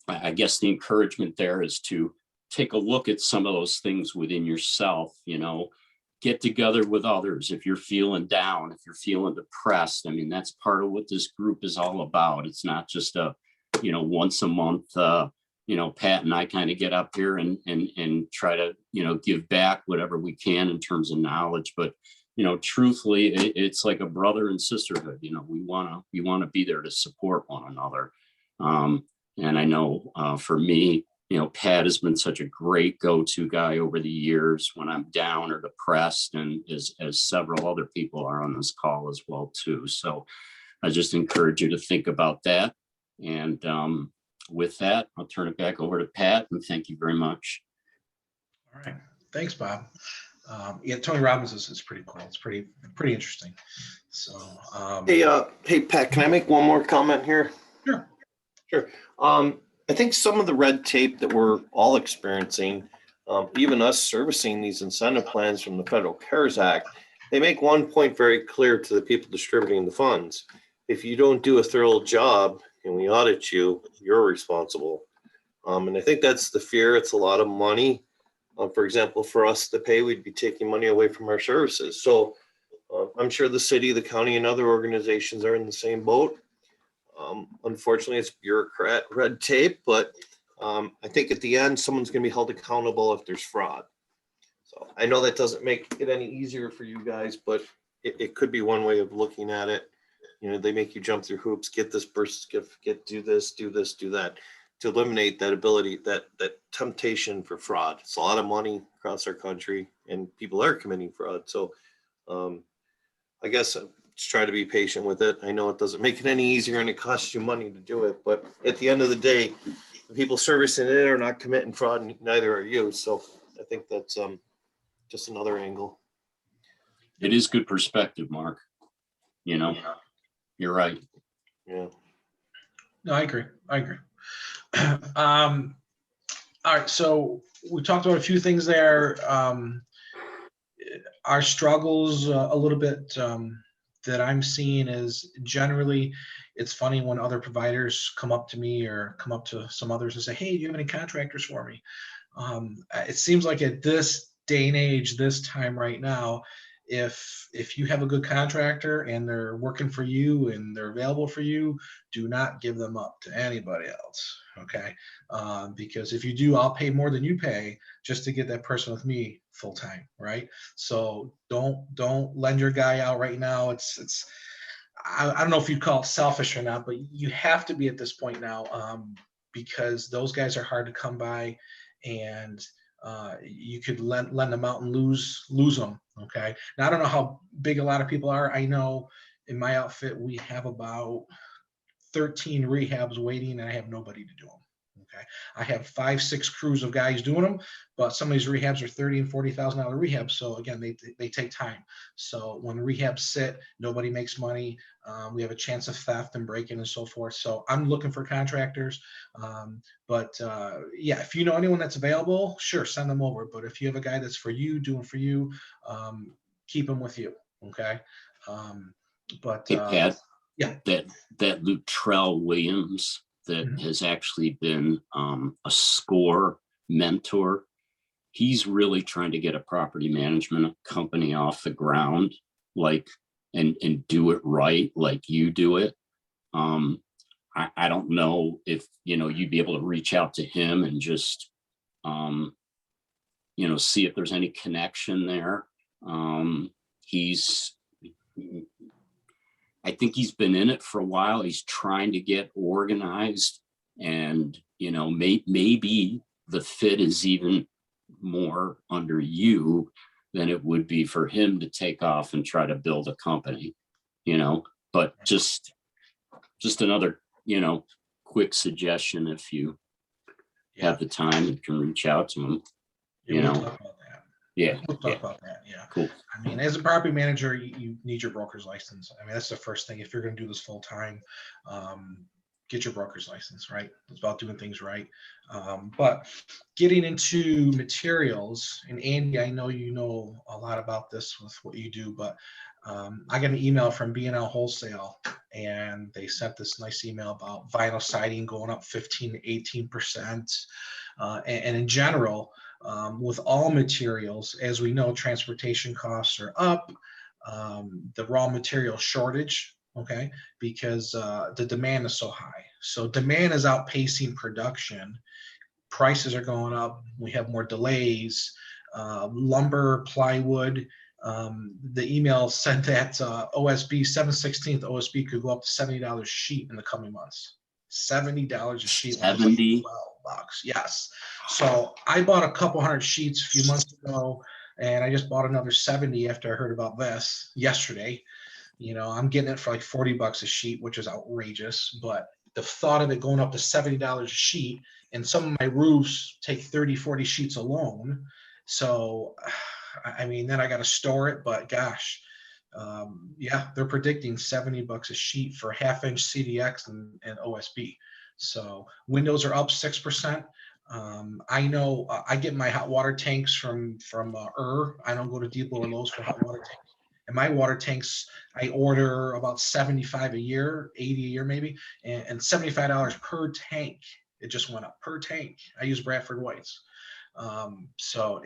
I guess the encouragement there is to take a look at some of those things within yourself, you know, get together with others. If you're feeling down, if you're feeling depressed, I mean, that's part of what this group is all about. It's not just a, you know, once a month, you know, Pat and I kind of get up here and try to, you know, give back whatever we can in terms of knowledge. But, you know, truthfully, it's like a brother and sisterhood. You know, we want to be there to support one another. And I know for me, you know, Pat has been such a great go-to guy over the years when I'm down or depressed, and as several other people are on this call as well too. So I just encourage you to think about that. And with that, I'll turn it back over to Pat, and thank you very much. All right, thanks, Bob. Yeah, Tony Robbins is pretty cool. It's pretty interesting. So, hey, Pat, can I make one more comment here? Sure. I think some of the red tape that we're all experiencing, even us servicing these incentive plans from the Federal CARES Act, they make one point very clear to the people distributing the funds. If you don't do a thorough job and we audit you, you're responsible. And I think that's the fear. It's a lot of money. For example, for us to pay, we'd be taking money away from our services. So I'm sure the city, the county, and other organizations are in the same boat. Unfortunately, it's bureaucrat red tape, but I think at the end, someone's gonna be held accountable if there's fraud. So I know that doesn't make it any easier for you guys, but it could be one way of looking at it. You know, they make you jump through hoops, get this birth certificate, do this, do that, to eliminate that ability, that temptation for fraud. It's a lot of money across our country and people are committing fraud. So I guess just try to be patient with it. I know it doesn't make it any easier and it costs you money to do it, but at the end of the day, the people servicing it are not committing fraud and neither are you. So I think that's just another angle. It is good perspective, Mark. You know, you're right. Yeah. No, I agree. All right, so we talked about a few things there. Our struggles a little bit that I'm seeing is generally, it's funny when other providers come up to me or come up to some others and say, hey, do you have any contractors for me? It seems like at this day and age, this time right now, if you have a good contractor and they're working for you and they're available for you, do not give them up to anybody else, okay? Because if you do, I'll pay more than you pay just to get that person with me full time, right? So don't lend your guy out right now. I don't know if you call it selfish or not, but you have to be at this point now because those guys are hard to come by, and you could lend them out and lose them. Okay. Now I don't know how big a lot of people are. I know in my outfit we have about 13 rehabs waiting, and I have nobody to do them. Okay. I have 5-6 crews of guys doing them, but some of these rehabs are $30,000 and $40,000 rehabs. So again, they take time. So when rehabs sit, nobody makes money. We have a chance of theft and break-in and so forth. So I'm looking for contractors. Yeah, if you know anyone that's available, sure, send them over. But if you have a guy that's for you, doing for you, keep him with you. Okay. Hey, Pat, yeah, that Luttrell Williams that has actually been a SCORE mentor. He's really trying to get a property management company off the ground, like, and do it right, like you do it. I don't know if, you know, you'd be able to reach out to him and just, you know, see if there's any connection there. I think he's been in it for a while. He's trying to get organized, and, you know, maybe the fit is even more under you than it would be for him to take off and try to build a company, you know, but just another, you know, quick suggestion. If you have the time, you can reach out to him, you know. We'll talk about that. Yeah. We'll talk about that. Yeah. Cool. I mean, as a property manager, you need your broker's license. I mean, that's the first thing. If you're going to do this full time, get your broker's license, right? It's about doing things right. But getting into materials, and Andy, I know you know a lot about this with what you do, but I got an email from B&L Wholesale, and they sent this nice email about vinyl siding going up 15 to 18%. And in general, with all materials, as we know, transportation costs are up, the raw material shortage, okay, because the demand is so high. So demand is outpacing production. Prices are going up. We have more delays. Lumber, plywood. The email said that OSB 7/16 OSB could go up to $70 a sheet in the coming months. $70 a sheet. 70? $12. Yes. So I bought a couple hundred sheets a few months ago, and I just bought another 70 after I heard about this yesterday. You know, I'm getting it for like $40 a sheet, which is outrageous. But the thought of it going up to $70 a sheet, and some of my roofs take 30, 40 sheets alone. So, I mean, then I got to store it. But gosh, yeah, they're predicting $70 a sheet for 1/2-inch CDX and OSB. So windows are up 6%. I know I get my hot water tanks from I don't go to Depot or Lowe's for hot water tanks. And my water tanks, I order about 75 a year, 80 a year maybe, and $75 per tank. It just went up per tank. I use Bradford Whites. So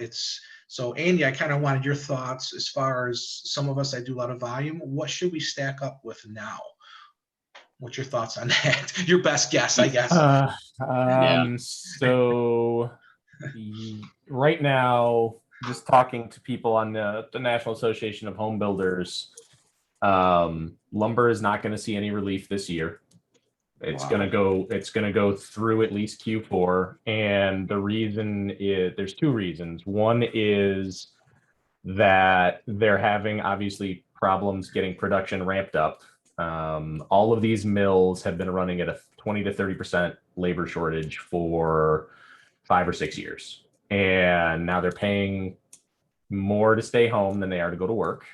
Andy, I kind of wanted your thoughts as far as some of us, I do a lot of volume. What should we stack up with now? What's your thoughts on that? Your best guess, I guess. So right now, just talking to people on the National Association of Home Builders, lumber is not going to see any relief this year. It's Wow. going to go through at least Q4. And the reason is, there's two reasons. One is that they're having obviously problems getting production ramped up. All of these mills have been running at a 20 to 30% labor shortage for 5 or 6 years. And now they're paying more to stay home than they are to go to work.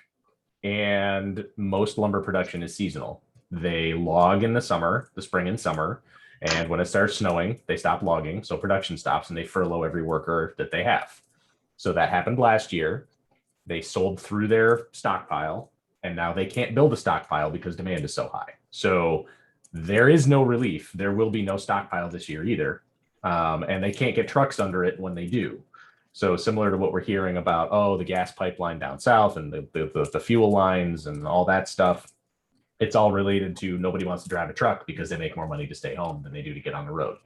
And most lumber production is seasonal. They log in the summer, the spring and summer, and when it starts snowing, they stop logging. So production stops and they furlough every worker that they have. So that happened last year. They sold through their stockpile, and now they can't build a stockpile because demand is so high. So there is no relief. There will be no stockpile this year either. And they can't get trucks under it when they do. So similar to what we're hearing about, oh, the gas pipeline down south and the fuel lines and all that stuff, it's all related to nobody wants to drive a truck because they make more money to stay home than they do to get on the road.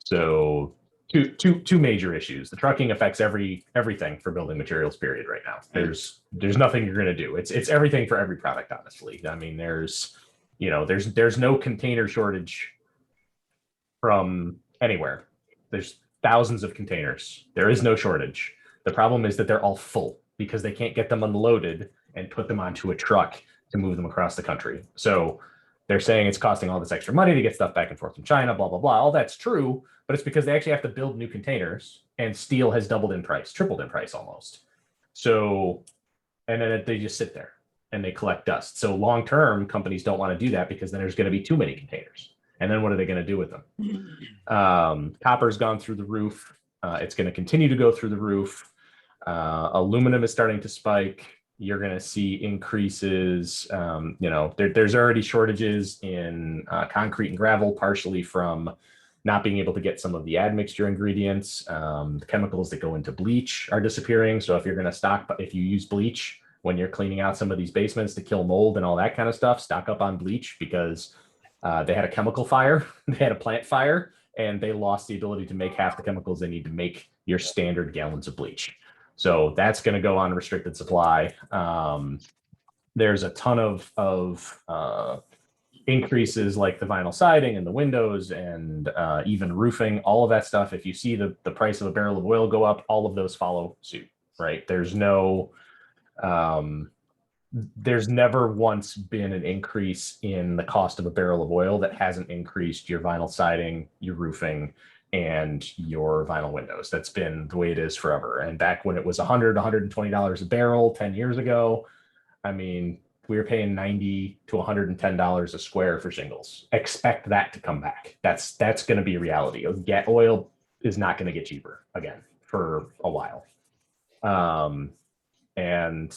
So two major issues. The trucking affects everything for building materials, period, right now. There's nothing you're going to do. It's everything for every product, honestly. I mean, there's no container shortage from anywhere. There's thousands of containers. There is no shortage. The problem is that they're all full because they can't get them unloaded and put them onto a truck to move them across the country. So they're saying it's costing all this extra money to get stuff back and forth from China, blah, blah, blah. All that's true, but it's because they actually have to build new containers, and steel has doubled in price, tripled in price almost. So, and then they just sit there and they collect dust. So long-term, companies don't want to do that because then there's going to be too many containers. And then what are they going to do with them? Copper's gone through the roof. It's going to continue to go through the roof. Aluminum is starting to spike. You're going to see increases. There's already shortages in concrete and gravel, partially from not being able to get some of the admixture ingredients. The chemicals that go into bleach are disappearing. So if you're going to if you use bleach when you're cleaning out some of these basements to kill mold and all that kind of stuff, stock up on bleach because they had a chemical fire, they had a plant fire, and they lost the ability to make half the chemicals they need to make your standard gallons of bleach. So that's going to go on restricted supply. There's a ton of increases like the vinyl siding and the windows and even roofing, all of that stuff. If you see the price of a barrel of oil go up, all of those follow suit, right? There's never once been an increase in the cost of a barrel of oil that hasn't increased your vinyl siding, your roofing, and your vinyl windows. That's been the way it is forever. And back when it was $100, $120 a barrel 10 years ago, I mean, we were paying $90 to $110 a square for shingles. Expect that to come back. That's going to be reality. Oil is not going to get cheaper again for a while. And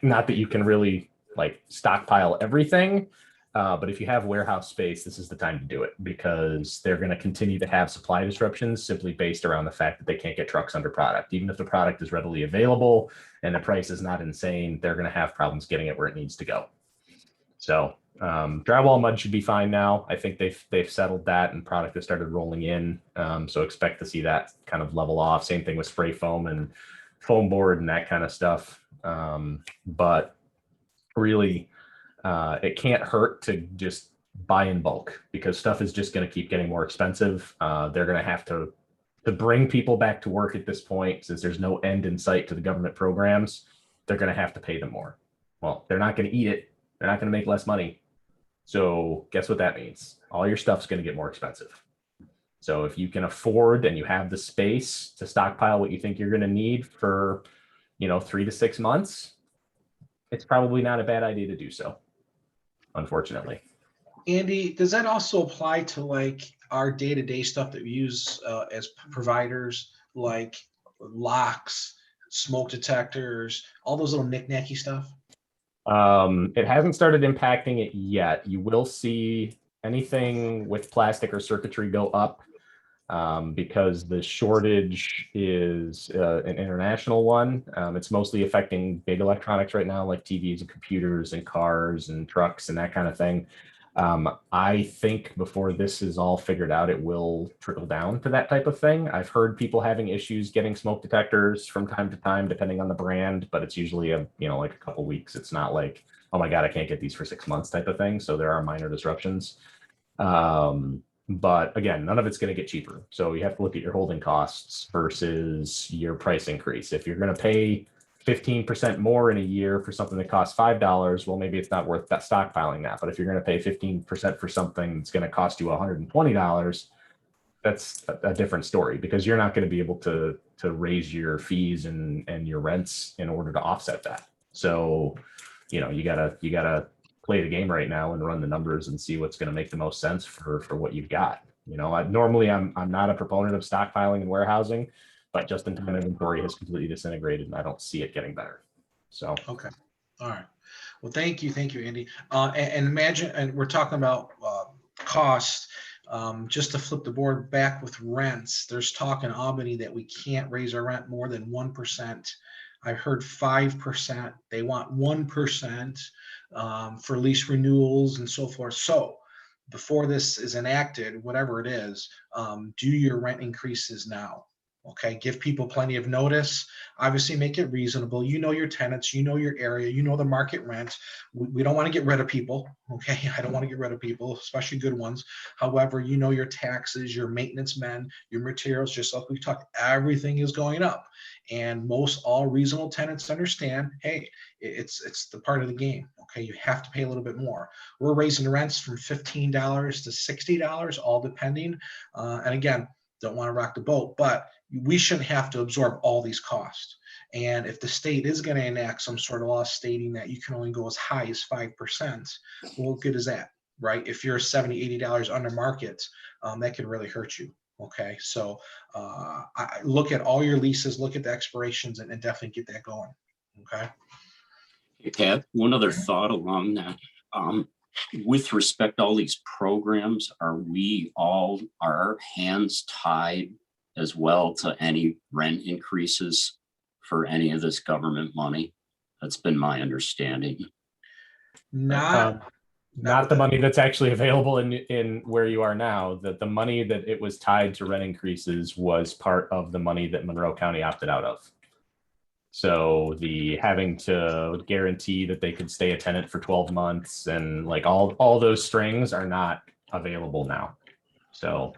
not that you can really like stockpile everything, but if you have warehouse space, this is the time to do it because they're going to continue to have supply disruptions simply based around the fact that they can't get trucks under product. Even if the product is readily available and the price is not insane, they're going to have problems getting it where it needs to go. So drywall mud should be fine now. I think they've settled that and product has started rolling in. So expect to see that kind of level off. Same thing with spray foam and foam board and that kind of stuff. But really, it can't hurt to just buy in bulk because stuff is just going to keep getting more expensive. They're going to have to bring people back to work at this point, since there's no end in sight to the government programs. They're going to have to pay them more. Well, they're not going to eat it. They're not going to make less money. So guess what that means? All your stuff's going to get more expensive. So if you can afford and you have the space to stockpile what you think you're going to need for, 3 to 6 months, it's probably not a bad idea to do so, unfortunately. Andy, does that also apply to like our day-to-day stuff that we use as providers, like locks, smoke detectors, all those little knick-knacky stuff? It hasn't started impacting it yet. You will see anything with plastic or circuitry go up because the shortage is an international one. It's mostly affecting big electronics right now, like TVs and computers and cars and trucks and that kind of thing. I think before this is all figured out, it will trickle down to that type of thing. I've heard people having issues getting smoke detectors from time to time, depending on the brand, but it's usually like a couple weeks. It's not like, oh my God, I can't get these for 6 months type of thing. So there are minor disruptions. But again, none of it's going to get cheaper. So you have to look at your holding costs versus your price increase. If you're going to pay 15% more in a year for something that costs $5, well, maybe it's not worth that stockpiling that. But if you're going to pay 15% for something that's going to cost you $120, that's a different story, because you're not going to be able to raise your fees and your rents in order to offset that. So, you gotta play the game right now and run the numbers and see what's going to make the most sense for what you've got. Normally I'm not a proponent of stockpiling and warehousing, but just-in-time inventory has completely disintegrated, and I don't see it getting better. So Okay, all right. Well, thank you, Andy. And imagine, and we're talking about cost. Just to flip the board back with rents, there's talk in Albany that we can't raise our rent more than 1%. I've heard 5%. They want 1% for lease renewals and so forth. So before this is enacted, whatever it is, do your rent increases now. Okay, give people plenty of notice. Obviously, make it reasonable. You know your tenants, you know your area, you know the market rent. We don't want to get rid of people. Okay, I don't want to get rid of people, especially good ones. However, you know your taxes, your maintenance men, your materials, just like we talked, everything is going up. And most all reasonable tenants understand, hey, it's the part of the game. Okay, you have to pay a little bit more. We're raising the rents from $15 to $60, all depending. And again, don't want to rock the boat, but we shouldn't have to absorb all these costs. And if the state is going to enact some sort of law stating that you can only go as high as 5%, well, what good is that, right? If you're $70, $80 under market, that could really hurt you. Okay, so I look at all your leases, look at the expirations, and definitely get that going. Okay. Hey, Pat, one other thought along that. With respect to all these programs, are our hands tied as well to any rent increases for any of this government money? That's been my understanding. Not the money that's actually available in where you are now. That the money that it was tied to rent increases was part of the money that Monroe County opted out of. So the having to guarantee that they could stay a tenant for 12 months and like all those strings are not available now. So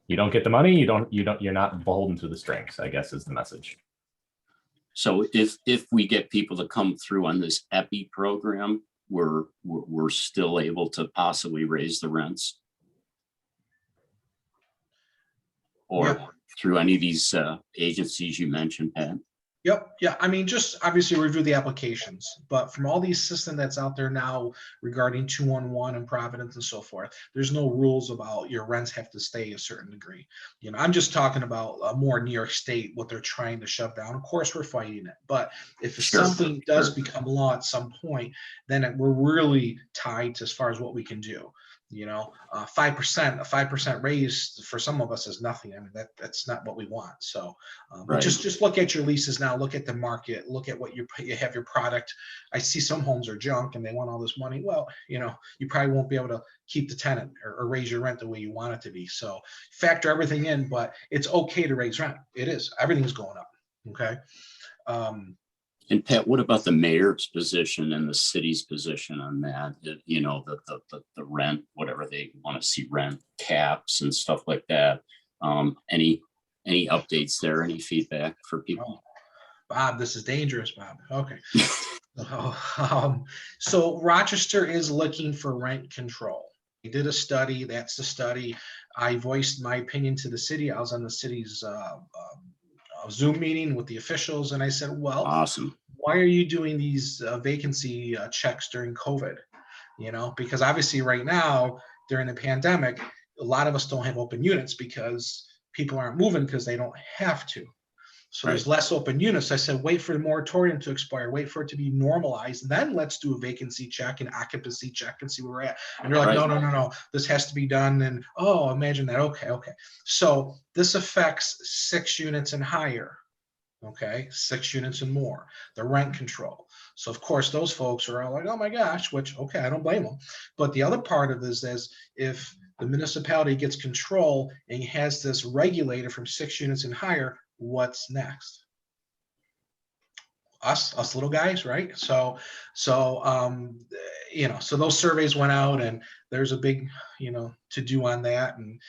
you don't get the money, you're not beholden to the strings, I guess is the message. So if we get people to come through on this EPI program, we're still able to possibly raise the rents, or Yep. through any of these agencies you mentioned, Pat? Yep. Yeah. I mean, just obviously review the applications, but from all these systems that's out there now regarding 211 and Providence and so forth, there's no rules about your rents have to stay a certain degree. I'm just talking about more New York State, what they're trying to shove down. Of course, we're fighting it, but if something does become law at some point, then we're really tied to as far as what we can do. 5%, a 5% raise for some of us is nothing. I mean, that's not what we want. So, but just look at your leases now, look at the market, look at what you have your product. I see some homes are junk and they want all this money. Well, you probably won't be able to keep the tenant or raise your rent the way you want it to be. So factor everything in, but it's okay to raise rent. It is. Everything's going up. Okay. And Pat, what about the mayor's position and the city's position on that? The rent, whatever they want to see, rent caps and stuff like that. Any updates there? Any feedback for people? Bob, this is dangerous, Bob. Okay. So Rochester is looking for rent control. They did a study. That's the study. I voiced my opinion to the city. I was on the city's Zoom meeting with the officials, and I said, well, awesome. Why are you doing these vacancy checks during COVID? Because obviously right now during the pandemic, a lot of us don't have open units because people aren't moving because they don't have to. So there's less open units. I said, wait for the moratorium to expire, wait for it to be normalized. Then let's do a vacancy check and occupancy check and see where we're at. And they're like, no, this has to be done. And imagine that. Okay. So this affects 6 units and higher. Okay, 6 units and more, the rent control. So of course, those folks are all like, oh my gosh, which, okay, I don't blame them. But the other part of this is if the municipality gets control and has this regulated from 6 units and higher, what's next? Us little guys, right? So so those surveys went out, and there's a big, to do on that, and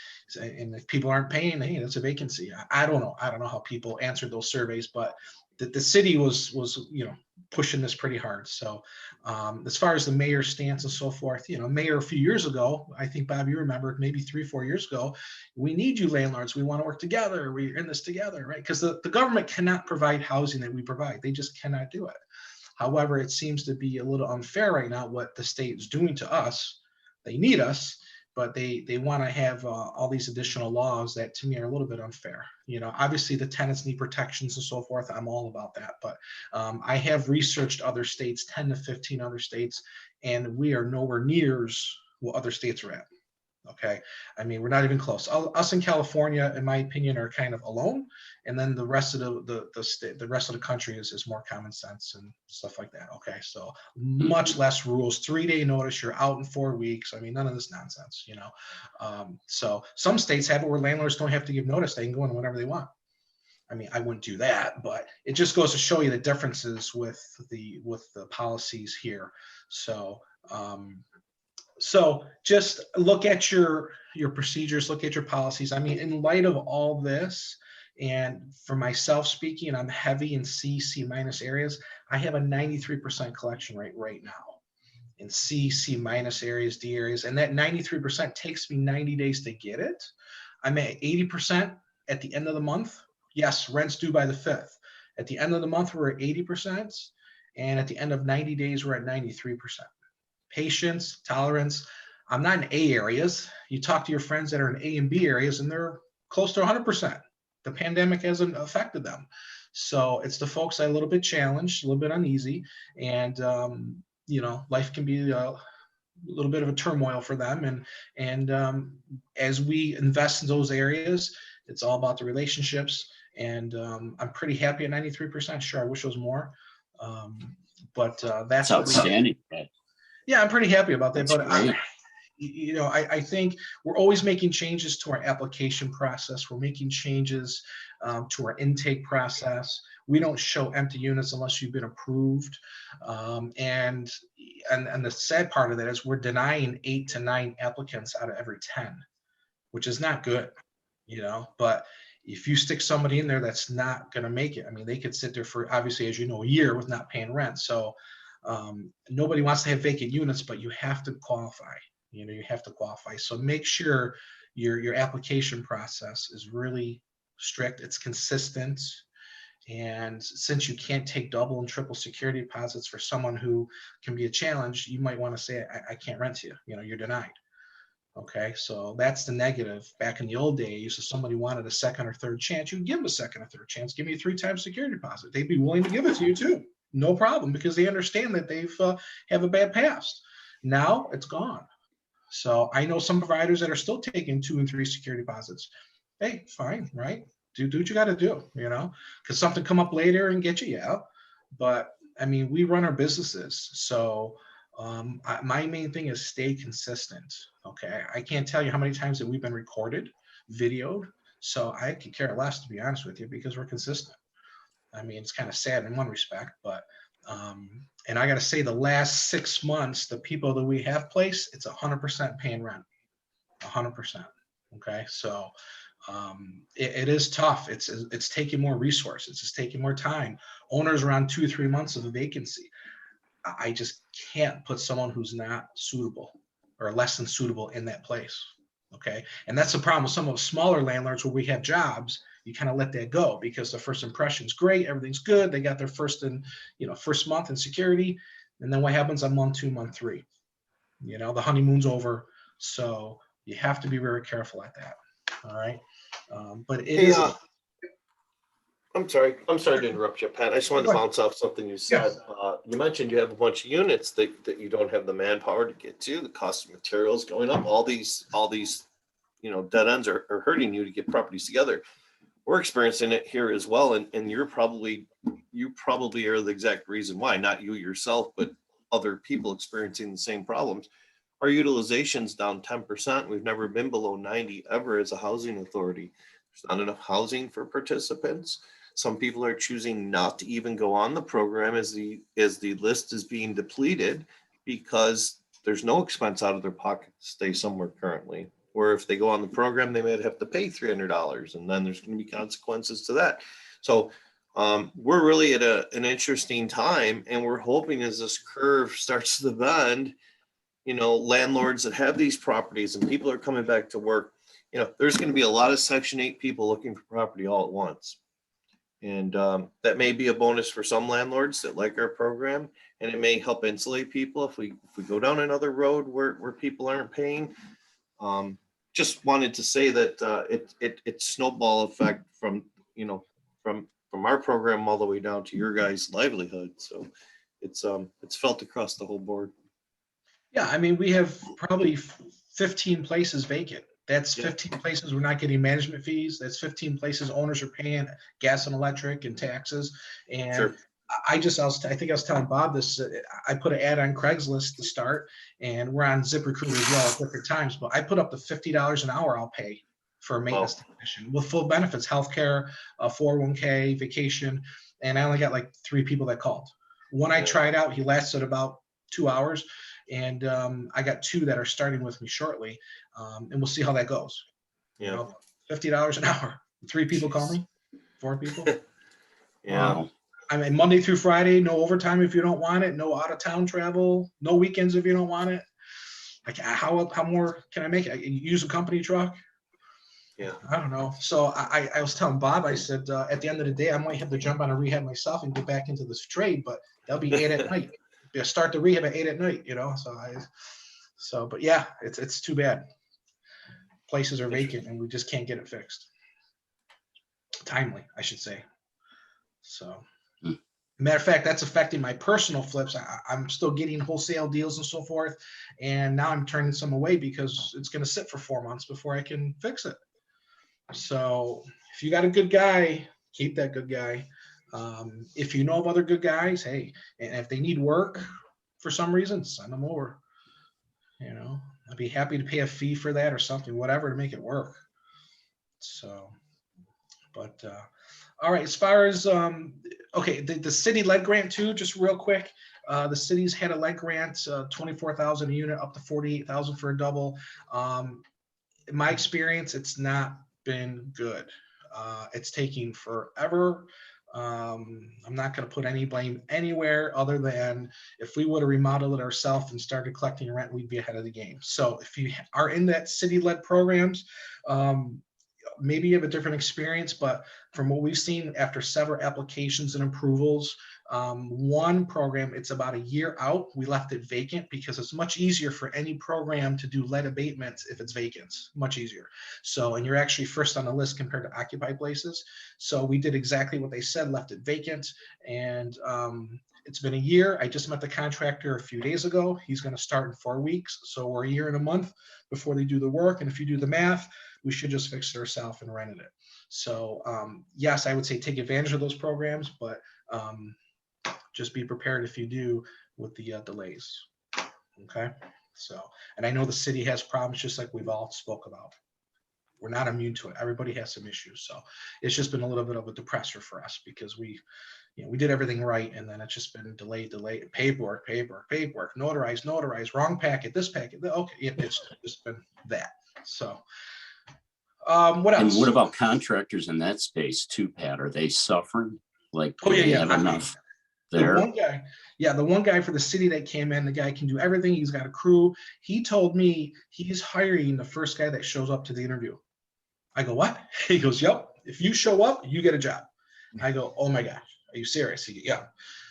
if people aren't paying, hey, that's a vacancy. I don't know how people answered those surveys, but the city was pushing this pretty hard. So as far as the mayor's stance and so forth, mayor a few years ago, I think, Bob, you remember, maybe 3-4 years ago, we need you landlords, we want to work together, we're in this together, right? Because the government cannot provide housing that we provide. They just cannot do it. However, it seems to be a little unfair right now what the state is doing to us. They need us, but they want to have all these additional laws that to me are a little bit unfair. Obviously the tenants need protections and so forth. I'm all about that. But I have researched other states, 10 to 15 other states, and we are nowhere near what other states are at. Okay. I mean, we're not even close. Us in California, in my opinion, are kind of alone. And then the rest of the rest of the country is more common sense and stuff like that. Okay. So much less rules, 3-day notice, you're out in 4 weeks. I mean, none of this nonsense, so some states have it where landlords don't have to give notice. They can go in whenever they want. I mean, I wouldn't do that, but it just goes to show you the differences with the policies here. So just look at your procedures, look at your policies. I mean, in light of all this, and for myself speaking, I'm heavy in C minus areas. I have a 93% collection rate right now in C minus areas, D areas, and that 93% takes me 90 days to get it. I'm at 80% at the end of the month. Yes, rent's due by the 5th. At the end of the month, we're at 80%, and at the end of 90 days, we're at 93%. Patience, tolerance. I'm not in A areas. You talk to your friends that are in A and B areas, and they're close to 100%. The pandemic hasn't affected them. So it's the folks that are a little bit challenged, a little bit uneasy, and life can be a little bit of a turmoil for them. And as we invest in those areas, it's all about the relationships. And I'm pretty happy at 93%. Sure, I wish it was more, but that's outstanding. Yeah, I'm pretty happy about that. That's But great. I think we're always making changes to our application process. We're making changes to our intake process. We don't show empty units unless you've been approved. And the sad part of that is we're denying 8 to 9 applicants out of every 10, which is not good, But if you stick somebody in there that's not going to make it, I mean, they could sit there for, obviously, as you know, a year with not paying rent. So nobody wants to have vacant units, but you have to qualify. You have to qualify. So make sure your application process is really strict. It's consistent. And since you can't take double and triple security deposits for someone who can be a challenge, you might want to say, I can't rent to you. You're denied. Okay, so that's the negative. Back in the old days, if somebody wanted a second or third chance, you give them a second or third chance. Give me a 3-time security deposit. They'd be willing to give it to you too. No problem, because they understand that they've have a bad past. Now it's gone. So I know some providers that are still taking 2 and 3 security deposits. Hey, fine, right? Do what you got to do, because something come up later and get you, yeah. But I mean, we run our businesses, so my main thing is stay consistent. Okay, I can't tell you how many times that we've been recorded, videoed. So I could care less, to be honest with you, because we're consistent. I mean, it's kind of sad in one respect, but and I got to say, the last 6 months, the people that we have placed, it's 100% paying rent, 100%. Okay, so it is tough. It's taking more resources. It's taking more time. Owners around 2 or 3 months of a vacancy. I just can't put someone who's not suitable or less than suitable in that place. Okay, and that's the problem with some of the smaller landlords where we have jobs. You kind of let that go because the first impression's great, everything's good. They got their first month in security, and then what happens on month 2, month 3? The honeymoon's over. So you have to be very careful at that. All right, but it is. I'm sorry to interrupt you, Pat. I just wanted to bounce off something you said. Yes. You mentioned you have a bunch of units that you don't have the manpower to get to. The cost of materials going up. All these dead ends are hurting you to get properties together. we're experiencing it here as well. And you probably are the exact reason why, not you yourself, but other people experiencing the same problems. Our utilization's down 10%. We've never been below 90 ever as a housing authority. There's not enough housing for participants. Some people are choosing not to even go on the program as the list is being depleted because there's no expense out of their pocket to stay somewhere currently. Or if they go on the program, they might have to pay $300, and then there's going to be consequences to that. So we're really at an interesting time, and we're hoping as this curve starts to bend, you know, landlords that have these properties and people are coming back to work, you know, there's going to be a lot of Section 8 people looking for property all at once. And that may be a bonus for some landlords that like our program, and it may help insulate people if we go down another road where people aren't paying. Just wanted to say that it's snowball effect from, you know, from our program all the way down to your guys' livelihood. So it's felt across the whole board. Yeah, I mean, we have probably 15 places vacant. That's 15 places we're not getting management fees. That's 15 places owners are paying gas and electric and taxes. And Sure. I think I was telling Bob this. I put an ad on Craigslist to start, and we're on ZipRecruiter as well at different times. But I put up to $50 an hour I'll pay for a maintenance technician with full benefits, healthcare, 401k, vacation, and I only got like 3 people that called. One I tried out, he lasted about 2 hours, and I got 2 that are starting with me shortly, and we'll see how that goes. Yeah. You know, $50 an hour. 3 people call me, 4 people. Yeah. I mean, Monday through Friday, no overtime if you don't want it, no out of town travel, no weekends if you don't want it. Like, how more can I make it? Use a company truck? Yeah. I don't know. So I was telling Bob, I said, at the end of the day, I might have to jump on a rehab myself and get back into this trade, but that'll be 8 at night. Start the rehab at 8 at night, you know? But yeah, it's too bad. Places are vacant and we just can't get it fixed. Timely, I should say. So. Matter of fact, that's affecting my personal flips. I'm still getting wholesale deals and so forth. And now I'm turning some away because it's going to sit for 4 months before I can fix it. So if you got a good guy, keep that good guy. If you know of other good guys, hey, and if they need work for some reason, send them over. You know, I'd be happy to pay a fee for that or something, whatever, to make it work. So, but, all right, as far as, okay, the city lead grant too, just real quick. The city's had a lead grant, 24,000 a unit up to 48,000 for a double. In my experience, it's not been good. It's taking forever. I'm not going to put any blame anywhere other than if we would have remodeled it ourselves and started collecting rent, we'd be ahead of the game. So if you are in that city-led programs, maybe you have a different experience, but from what we've seen after several applications and approvals, one program, it's about a year out. We left it vacant because it's much easier for any program to do lead abatements if it's vacant, much easier. So, and you're actually first on the list compared to occupied places. So we did exactly what they said, left it vacant. And it's been a year. I just met the contractor a few days ago. He's going to start in 4 weeks. So we're a year and a month before they do the work. And if you do the math, we should just fix it ourselves and rented it. So yes, I would say take advantage of those programs, but just be prepared if you do with the delays. Okay. So, and I know the city has problems just like we've all spoke about. We're not immune to it. Everybody has some issues. So it's just been a little bit of a depressor for us because we did everything right. And then it's just been delayed, paperwork, notarized, wrong packet, this packet. Okay. It's just been that. So what else? And what about contractors in that space too, Pat? Are they suffering? Like, Oh, do they yeah. have enough The there? one guy for the city that came in, the guy can do everything. He's got a crew. He told me he's hiring the first guy that shows up to the interview. I go, what? He goes, yep. If you show up, you get a job. I go, oh my gosh, are you serious? He goes, yeah.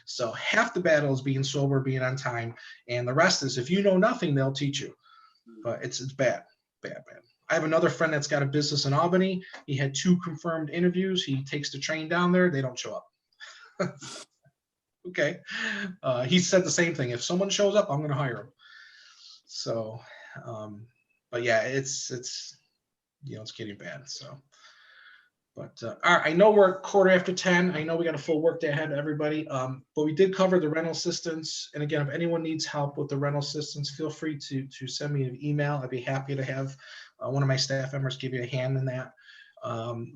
So half the battle is being sober, being on time. And the rest is, if you know nothing, they'll teach you. But it's bad. I have another friend that's got a business in Albany. He had 2 confirmed interviews. He takes the train down there. They don't show up. Okay. He said the same thing. If someone shows up, I'm going to hire him. So, but yeah, it's getting bad. So, But all right, I know we're 10:15. I know we got a full work day ahead of everybody. But we did cover the rental assistance. And again, if anyone needs help with the rental assistance, feel free to send me an email. I'd be happy to have one of my staff members give you a hand in that.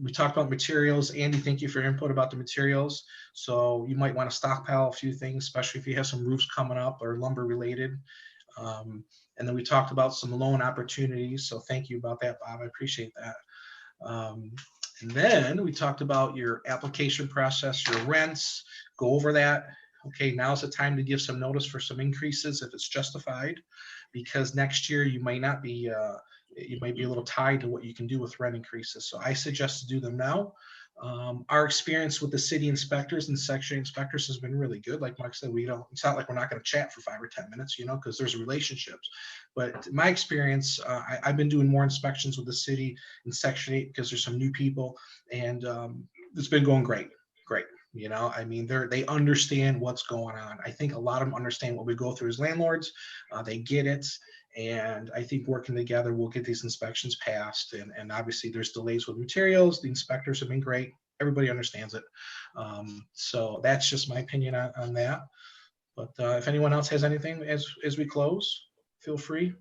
We talked about materials. Andy, thank you for your input about the materials. So you might want to stockpile a few things, especially if you have some roofs coming up or lumber related. And then we talked about some loan opportunities. So thank you about that, Bob. I appreciate that. And then we talked about your application process, your rents, go over that. Okay, now's the time to give some notice for some increases if it's justified, because next year you might not be, you might be a little tied to what you can do with rent increases. So I suggest to do them now. Our experience with the city inspectors and section inspectors has been really good. Like Mark said, it's not like we're not going to chat for 5 or 10 minutes, because there's relationships. But my experience, I've been doing more inspections with the city in Section 8 because there's some new people, and it's been going great. I mean, they understand what's going on. I think a lot of them understand what we go through as landlords. They get it. And I think working together, we'll get these inspections passed. And obviously there's delays with materials. The inspectors have been great. Everybody understands it. So that's just my opinion on that. But if anyone else has anything as we close, feel free.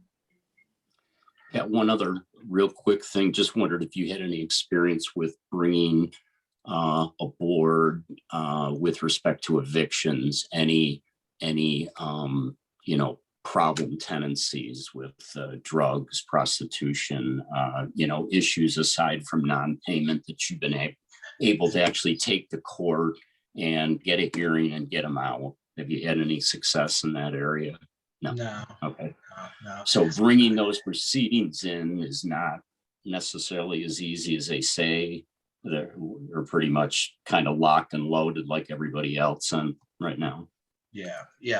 Yeah, one other real quick thing. Just wondered if you had any experience with bringing a board with respect to evictions, any problem tendencies with drugs, prostitution, issues aside from non-payment that you've been able to actually take to court and get a hearing and get them out. Have you had any success in that area? No. Okay. No. So bringing those proceedings in is not necessarily as easy as they say. They're pretty much kind of locked and loaded like everybody else on right now. Yeah. We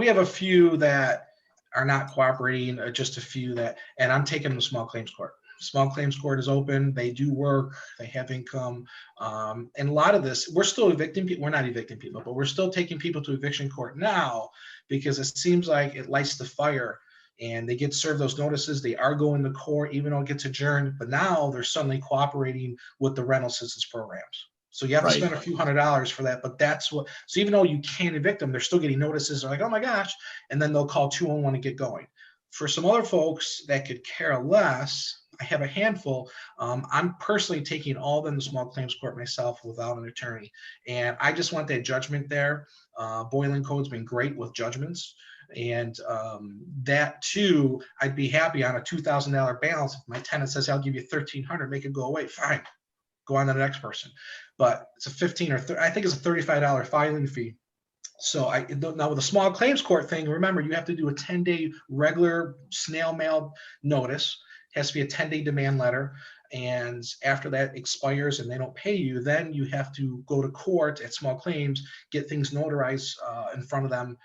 have a few that are not cooperating, just a few that, and I'm taking them to small claims court. Small claims court is open. They do work. They have income. And a lot of this, we're still evicting people. We're not evicting people, but we're still taking people to eviction court now because it seems like it lights the fire and they get served those notices. They are going to court, even though it gets adjourned, but now they're suddenly cooperating with the rental assistance programs. So you have to spend a few $100s for that, but that's what, so even though you can't evict them, they're still getting notices. They're like, oh my gosh. And then they'll call 211 and get going. For some other folks that could care less, I have a handful. I'm personally taking all of them to small claims court myself without an attorney. And I just want that judgment there. Boiling Code's been great with judgments. And that too, I'd be happy on a $2,000 balance. If my tenant says, I'll give you $1,300, make it go away, fine. Go on to the next person. But it's a $15 or I think it's a $35 filing fee. So now with the small claims court thing, remember you have to do a 10-day regular snail mail notice. It has to be a 10-day demand letter. And after that expires and they don't pay you, then you have to go to court at small claims, get things notarized in front of them,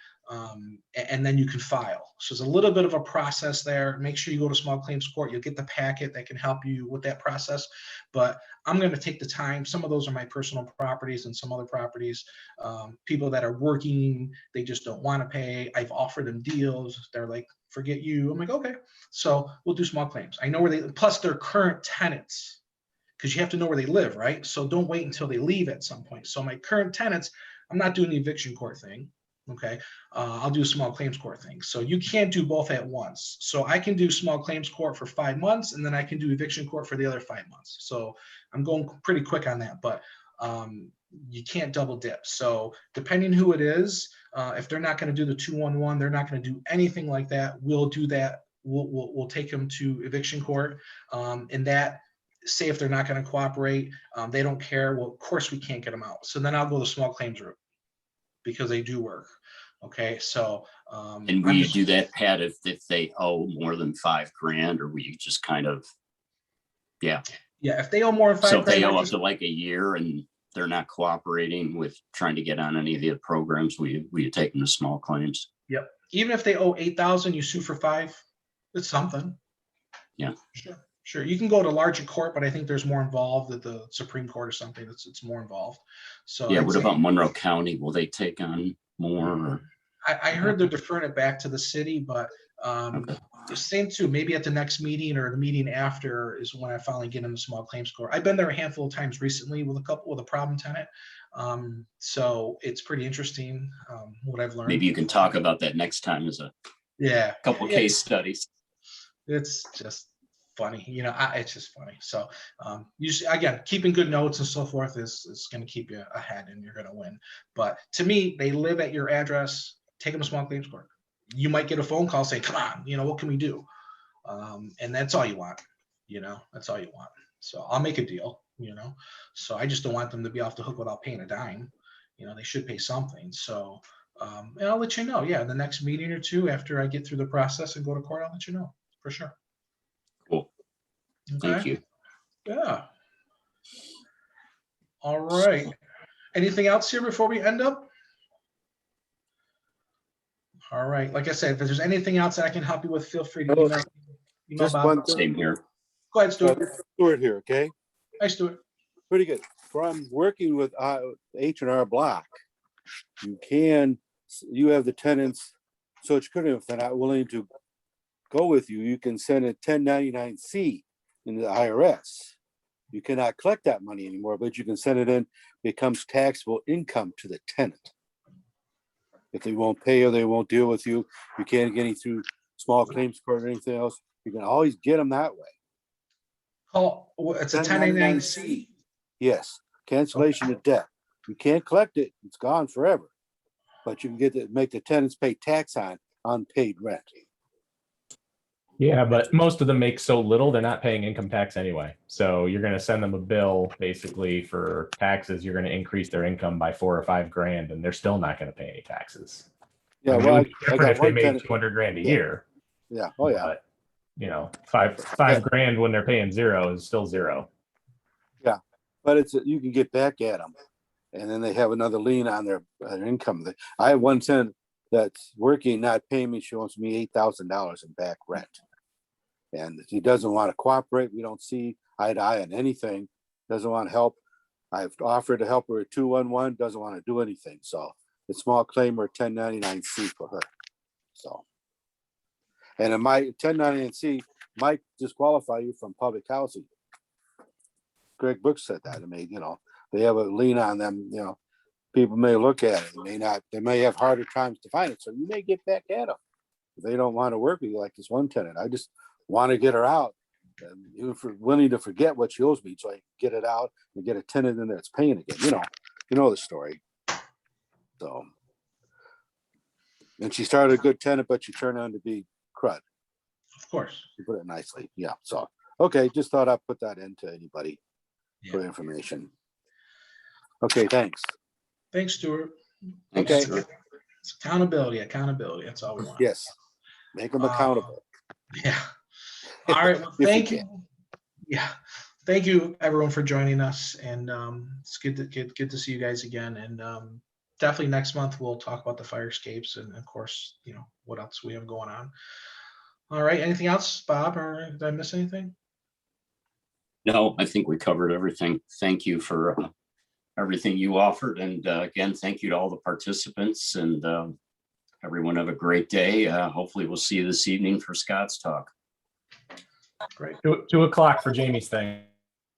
and then you can file. So there's a little bit of a process there. Make sure you go to small claims court. You'll get the packet that can help you with that process. But I'm going to take the time. Some of those are my personal properties and some other properties. People that are working, they just don't want to pay. I've offered them deals. They're like, forget you. I'm like, okay. So we'll do small claims. I know where they, plus their current tenants, because you have to know where they live, right? So don't wait until they leave at some point. So my current tenants, I'm not doing the eviction court thing. Okay, I'll do a small claims court thing. So you can't do both at once. So I can do small claims court for 5 months, and then I can do eviction court for the other 5 months. So I'm going pretty quick on that, but you can't double dip. So depending who it is, if they're not going to do the 211, they're not going to do anything like that. We'll do that. We'll take them to eviction court, and that. Say if they're not going to cooperate, they don't care. Well, of course we can't get them out. So then I'll go the small claims route, because they do work. Okay, so and will you do that, Pat, if they owe more than $5,000, or will you just kind of if they owe more than $5,000, so if they owe up to like a year and they're not cooperating with trying to get on any of the programs, will you take them to small claims? Yep. Even if they owe $8,000, you sue for $5,000, it's something. Yeah, sure you can go to larger court, but I think there's more involved at the Supreme Court or something. It's more involved. So yeah, what about Monroe County? Will they take on more? Or? I heard they're deferring it back to the city, but Okay. Same too, maybe at the next meeting or the meeting after is when I finally get in the small claims court. I've been there a handful of times recently with a problem tenant. So it's pretty interesting, what I've learned. Maybe you can talk about that next time as a Yeah. couple Yeah. case studies. It's just funny, it's just funny. So again, keeping good notes and so forth is going to keep you ahead and you're going to win. But to me, they live at your address. Take them to small claims court. You might get a phone call saying, come on, what can we do? And that's all you want, that's all you want. So I'll make a deal, so I just don't want them to be off the hook without paying a dime. They should pay something. So and I'll let you know. Yeah, the next meeting or two after I get through the process and go to court, I'll let you know for sure. Cool. Thank you. Yeah. All right. Anything else here before we end up? All right. Like I said, if there's anything else that I can help you with, feel free to email Just Bob. one Same here. Go ahead, Stuart. Stuart here, okay? Hi, Stuart. Pretty good. From working with H&R Block, you have the tenants, so it's good if they're not willing to go with you, you can send a 1099-C in the IRS. You cannot collect that money anymore, but you can send it in, becomes taxable income to the tenant. If they won't pay or they won't deal with you, you can't get any through small claims court or anything else. You can always get them that way. Oh, it's a 1099-C. Yes, cancellation of debt. You can't collect it; it's gone forever. But you can make the tenants pay tax on unpaid rent. Yeah, but most of them make so little, they're not paying income tax anyway. So you're going to send them a bill basically for taxes. You're going to increase their income by $4 or $5 grand, and they're still not going to pay any taxes. Yeah, I mean, well, it would be I different got if they one made tenant. 200 grand a Yeah. year. Yeah. Oh yeah. But, five grand when they're paying zero is still zero. Yeah, but you can get back at them, and then they have another lien on their income. I have one tenant that's working, not paying me. She owes me $8,000 in back rent, and he doesn't want to cooperate. We don't see eye to eye on anything. Doesn't want to help. I've offered to help her at 211. Doesn't want to do anything. So it's small claim or 1099-C for her. So, and in my 1099-C might disqualify you from public housing. Greg Brooks said that to me, they have a lien on them, people may look at it, they may have harder times to find it. So you may get back at them. If they don't want to work with you like this one tenant. I just want to get her out. And you're willing to forget what she owes me so I can get it out and get a tenant in there that's paying again. You know the story. So, and she started a good tenant, but she turned out to be crud. Of course. To put it nicely. Yeah. So, okay. Just thought I'd put that into anybody. For information. Okay, thanks. Thanks, Stuart. Thanks, Okay. Stuart. It's accountability. That's all we want. Yes, make them accountable. Yeah. All right. Well, thank you. Yeah. Thank you, everyone, for joining us. And it's good to see you guys again. And definitely next month we'll talk about the fire escapes and, of course, what else we have going on. All right. Anything else, Bob? Or did I miss anything? No, I think we covered everything. Thank you for everything you offered. And again, thank you to all the participants, and everyone have a great day. Hopefully we'll see you this evening for Scott's talk. Great. 2 o'clock for Jamie's thing.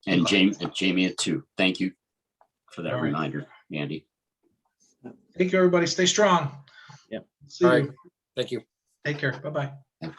And Jamie at 2. Thank you for that All right. reminder, Andy. Thank you, everybody. Stay strong. Yep. See All you. right. Thank you. Take care. Bye-bye.